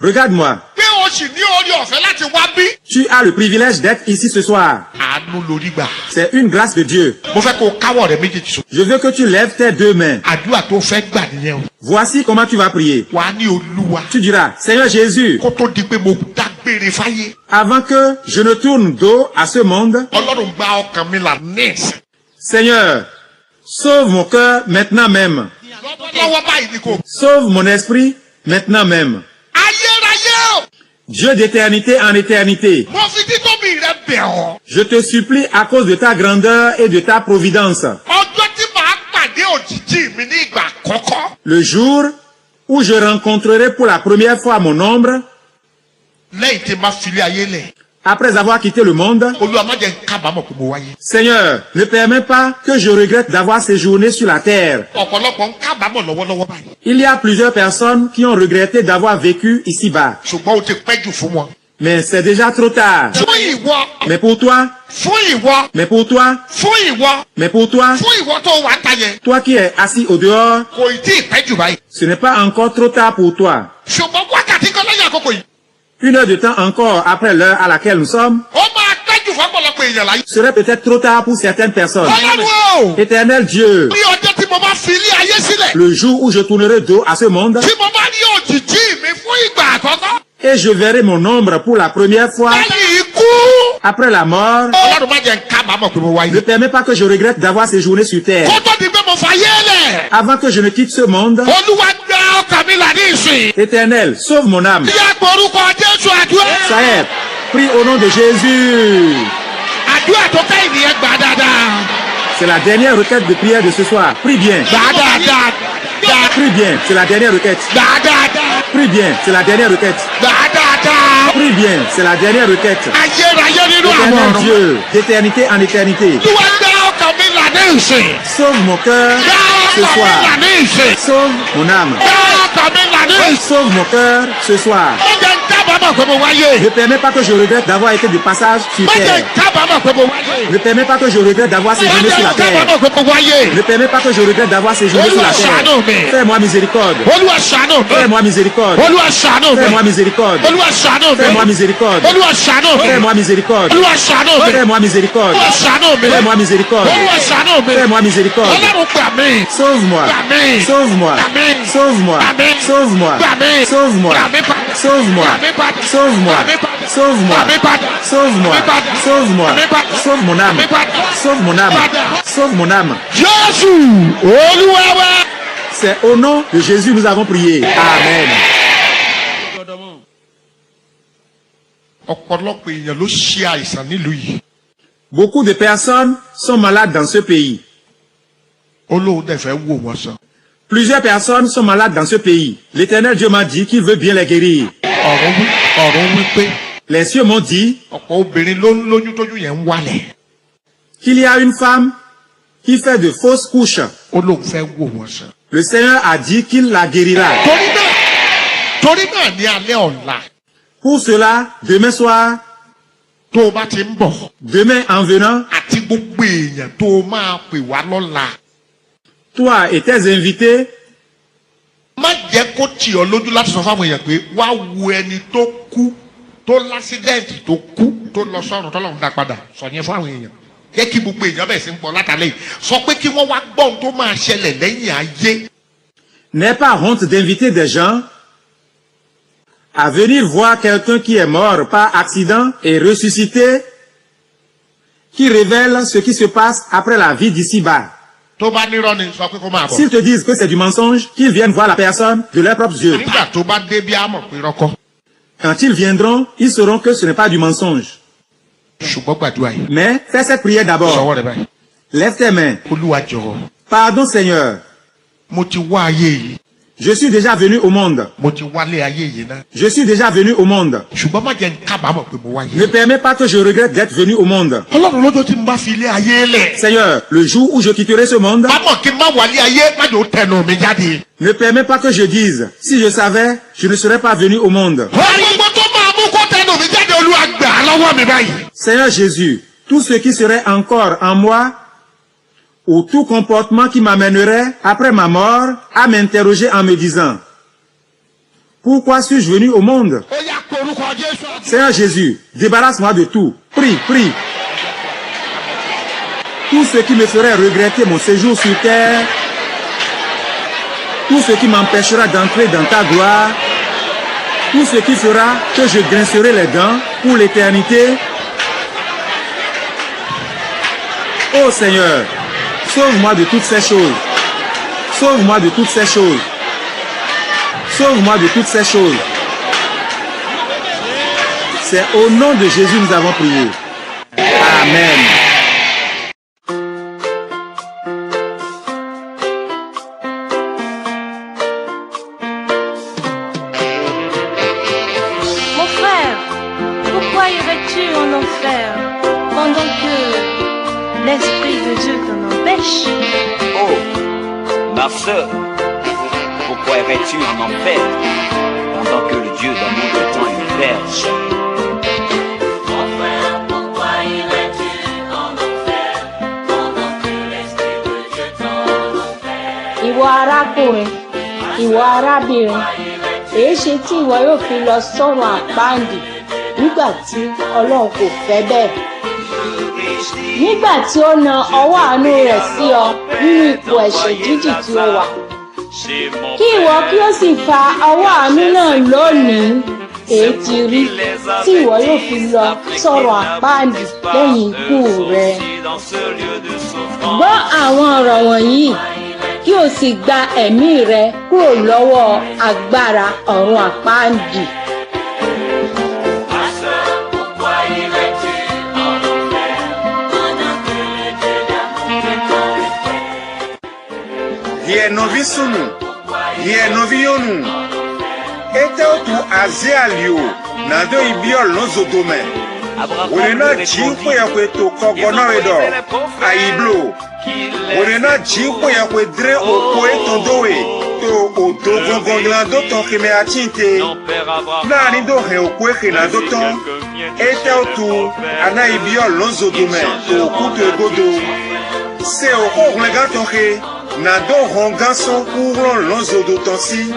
Regarde-moi, pé o sì ní orí ọ̀fẹ́ láti wá bí. tu as le privilège d'être ici ce soir. Àánú lórí gbà. C'est une grâce de Dieu. Mo fẹ́ kó o káwọ́ rẹ méjèèjì sọ. Je veux que tu lèves tes deux mains. Àdúrà tó fẹ́ gbà nìyẹn o. Voici comment tu vas prier. Wà á ní Olúwa. Tu diras, Seigneur Jésus, Kó tó di pé mo dágbére fáyé. avant que je ne tourne dos à ce monde, Ọlọ́run gba ọkàn mi là ní ìsìn. Seigneur, sauve mon cœur maintenant même. Lọ́wọ́ báyìí ni kò. Sauve mon esprit maintenant même. Ayérayé o. Dieu d'éternité en éternité, Mo fi títóbi rẹ bẹ̀ ọ́. je te supplie à cause de ta grandeur et de ta providence, Ọjọ́ tí màá pàdé òjijì mi ní ìgbà àkọ́kọ́. le jour où je rencontrerai pour la première fois mon ombre, Lẹ́yìn tí màá filé ayé lẹ̀. après avoir quitté le monde, Olúwa má jẹ́ n kábàámọ̀ pé mo wáyé. Seigneur, ne permets pas que je regrette d'avoir séjourné sur la terre. Ọ̀pọ̀lọpọ̀ ń kábàámọ̀ lọ́wọ́lọ́wọ́ báyìí. Il y a plusieurs personnes qui ont regretté d'avoir vécu ici-bas, Ṣùgbọ́n o ti pẹ́ jù fún wọn. mais c'est déjà trop tard. Fún ìwọ. Mais pour toi, Fún ìwọ. mais pour toi, Fún ìwọ. mais pour toi, Fún ìwọ tó wà ń ta yẹn. toi qui es assis au dehors, Kò ì tí ì pẹ́ jù báyìí. ce n'est pas encore trop tard pour toi. Ṣùgbọ́n wákàtí kan lẹ́yìn àkókò yìí. Une heure de temps encore après l'heure à laquelle nous sommes, Ó máa pẹ́ jù fún ọ̀pọ̀lọpọ̀ èèyàn láyé. serait peut-être trop tard pour certaines personnes. Ọlọ́run o. Éternel Dieu, Ní ọjọ́ tí mo bá fi ilé ayé sílẹ̀. le jour où je tournerai dos à ce monde Tí mo bá rí òjijì mi fún ìgbà àkọ́kọ́. et je verrai mon ombre pour la première fois Lẹ́yìn ikú. après la mort, Ọlọ́run má jẹ́ n kábàámọ̀ pé mo ne wáyé. permets pas que je regrette d'avoir séjourné sur terre. Kó tó di pé mo fàyè lẹ̀. Avant que je ne quitte ce monde, Olúwa gba ọkàn mi là ní ìsìn. Éternel, sauve mon âme. Yá gborúkọ Jésù àdúrà. Saïd, prie au nom de Jésus. Àdúrà tó ká ènìyàn gbà dáadáa. C'est la dernière requête de prière de ce soir. Prie bien. Gbà dáadáa. Prie bien. C'est la dernière requête. Gbà dáadáa. Prie bien. C'est la dernière requête. Gbà dáadáa. Prie bien, c'est la dernière requête. ayérayé nínú àwọn Éternel ọ̀run. Dieu, d'éternité en éternité, Olúwa dá ọkàn mi là ní ìsìn. sauve mon cœur Dá ce ọkàn mi là soir. ní ìsìn. Sauve mon âme. Dá ọkàn mi là ní ìsìn. Sauve mon cœur ce soir. Má jẹ́ n kábàámọ̀ pé mo wáyé. Ne permets pas que je regrette d'avoir été de passage sur Má jẹ́ n terre. kábàámọ̀ pé mo wáyé. Ne permets pas que je regrette d'avoir Má séjourné jẹ́ sur n la terre. kábàámọ̀ pé mo wáyé. Ne permets pas que je regrette d'avoir séjourné sur la terre. Fais-moi miséricorde. Olúwa ṣàánú mi. Fais-moi miséricorde. Olúwa ṣàánú mi. Fais-moi miséricorde. Olúwa ṣàánú mi. Fais-moi miséricorde. Olúwa ṣàánú mi. Fais-moi miséricorde. Olúwa ṣàánú mi. Fais-moi miséricorde. Olúwa ṣàánú mi. Fais-moi miséricorde. Olúwa ṣàánú mi. Fais-moi miséricorde. Ọlọ́run gbà mí. Sauve-moi. Gbà mí. Sauve-moi. Gbà mí. Sauve-moi. Gbà mí. Sauve-moi. Gbà mí. Sauve-moi. Gbà mí padà. Sauve-moi. Gbà mí padà. Sauve-moi. Gbà mí padà. Sauve-moi. Gbà mí padà. Sauve-moi. Gbà mí padà. Sauve-moi. Gbà mí padà. Sauve mon âme. Gbà mí padà. Sauve mon âme. Padà. Sauve mon âme. Jésù Olúwa wa. C'est au nom de Jésus nous avons prié. Amen. Ọ̀pọ̀lọpọ̀ èèyàn ló ṣe àìsàn nílùú yìí. Beaucoup de personnes sont malades dans ce pays. Olóhùn dẹ̀ fẹ́ wò wọ́n sàn. Plusieurs personnes sont malades dans ce pays. L'Éternel Dieu m'a dit qu'il veut bien les guérir. Ọ̀run wí pé Les cieux m'ont dit ọ̀pọ̀ obìnrin ló ń lóyún tójú yẹn ń wálẹ̀. qu'il y a une femme qui fait de fausses couches. Olóhùn fẹ́ wò wọ́n sàn. Le Seigneur a dit qu'il la guérira. Torí náà ní alẹ́ ọ̀la Pour cela, demain soir, tó o bá ti ń bọ̀ demain en venant, àti gbogbo èèyàn tó o máa pè wá lọ́la. toi et tes invités, Má jẹ́ kó tì ọ́ lójú láti sọ fáwọn èèyàn pé wá wo ẹni tó kú tó lásídẹ̀ǹtì tó kú tó lọ sọ́run tọ́lọ́run dá padà sọ yẹn fún àwọn èèyàn. Jẹ́ kí gbogbo èèyàn bẹ̀ sí ń pọ̀ látàlẹ́ yìí. Sọ pé kí wọ́n wá gbọ́ ohun tó máa ṣẹlẹ̀ lẹ́yìn ayé. n'aie pas honte d'inviter des gens à venir voir quelqu'un qui est mort par accident et ressuscité, qui révèle ce qui se passe après la vie d'ici-bas. Tó bá nírọ́ ni sọ pé kó máa bọ̀. S'ils te disent que c'est du mensonge, qu'ils viennent voir la personne de leurs propres yeux. Nígbà tó bá dé bí àmọ̀ pé rọ́kọ́. Quand ils viendront, ils sauront que ce n'est pas du mensonge. Ṣùgbọ́n gbàdúrà yìí. Mais fais cette prière d'abord. Sọwọ́ rẹ báyìí. Lève tes mains. Olúwa jọ̀wọ́. Pardon Seigneur, Mo ti wá ayé yìí. je suis déjà venu au monde. Mo ti wálé ayé yìí náà. Je suis déjà venu au monde. Ṣùgbọ́n má jẹ́ n kábàámọ̀ pé mo wáyé. Ne permets pas que je regrette d'être venu au monde. Ọlọ́run lọ́jọ́ tí n bá fi ilé ayé lẹ̀. Seigneur, le jour où je quitterai ce monde, Bámọ̀ kí n má wálé ayé má jò tẹnu mi jáde. ne permets pas que je dise, si je savais, je ne serais pas venu au monde. Gbogbo tó máa mú kó tẹnu mi jáde Olúwa gbà á lọ́wọ́ mi báyìí. Seigneur Jésus, tout ce qui serait encore en moi, ou tout comportement qui m'amènerait, après ma mort, à m'interroger en me disant, pourquoi suis-je venu au monde? Ó yá korúkọ Jésù. Seigneur Jésus, débarrasse-moi de tout. Prie, prie. Tout ce qui me ferait regretter mon séjour sur terre, tout ce qui m'empêchera d'entrer dans ta gloire, tout ce qui fera que je grincerai les dents pour l'éternité. Oh Seigneur, sauve-moi de toutes ces choses. Sauve-moi de toutes ces choses. Sauve-moi de toutes ces choses. C'est au nom de Jésus que nous avons prié. Amen. Mon frère, pourquoi irais-tu en enfer pendant que l'Esprit de Dieu t'en empêche? Oh, ma sœur, pourquoi irais-tu en enfer pendant que le Dieu d'amour de temps une verge? Mon frère, pourquoi irais-tu en enfer pendant que l'Esprit de Dieu t'en empêche? Ìwọ arákùnrin, ìwọ arábìnrin, èé ṣe tí ìwọ yóò fi lọ sọ́run àpáàdì nígbà tí Ọlọ́run kò fẹ́ bẹ́ẹ̀. Nígbà tí ó na ọwọ́ àánú rẹ̀ sí ọ nínú ipò ẹ̀ṣẹ̀ jíjì tí ó wà. Kí ìwọ kí ó sì fa ọwọ́ àánú náà lónìí, èé ti rí tí ìwọ yóò fi lọ sọ́run àpáàdì lẹ́yìn ikú rẹ̀. Gbọ́ àwọn ọ̀rọ̀ wọ̀nyí kí o sì gba ẹ̀mí rẹ kúrò lọ́wọ́ agbára ọ̀run àpáàdì. Hie novisunu, hie novionu, ete otu azialio, Nado ibiol no zodome. Urena jinkwe ya kwe to kogono edo. Aiblo. Urena jinkwe ya kwe dre okwe tondowe. To odo gongonglando ton keme atinte. Nani do he okwe kenado ton. Eta otu ana ibiol no zodome. To kuto egodo. Se oko glegaton ke. Nado rongan son courant lonzo dotansi.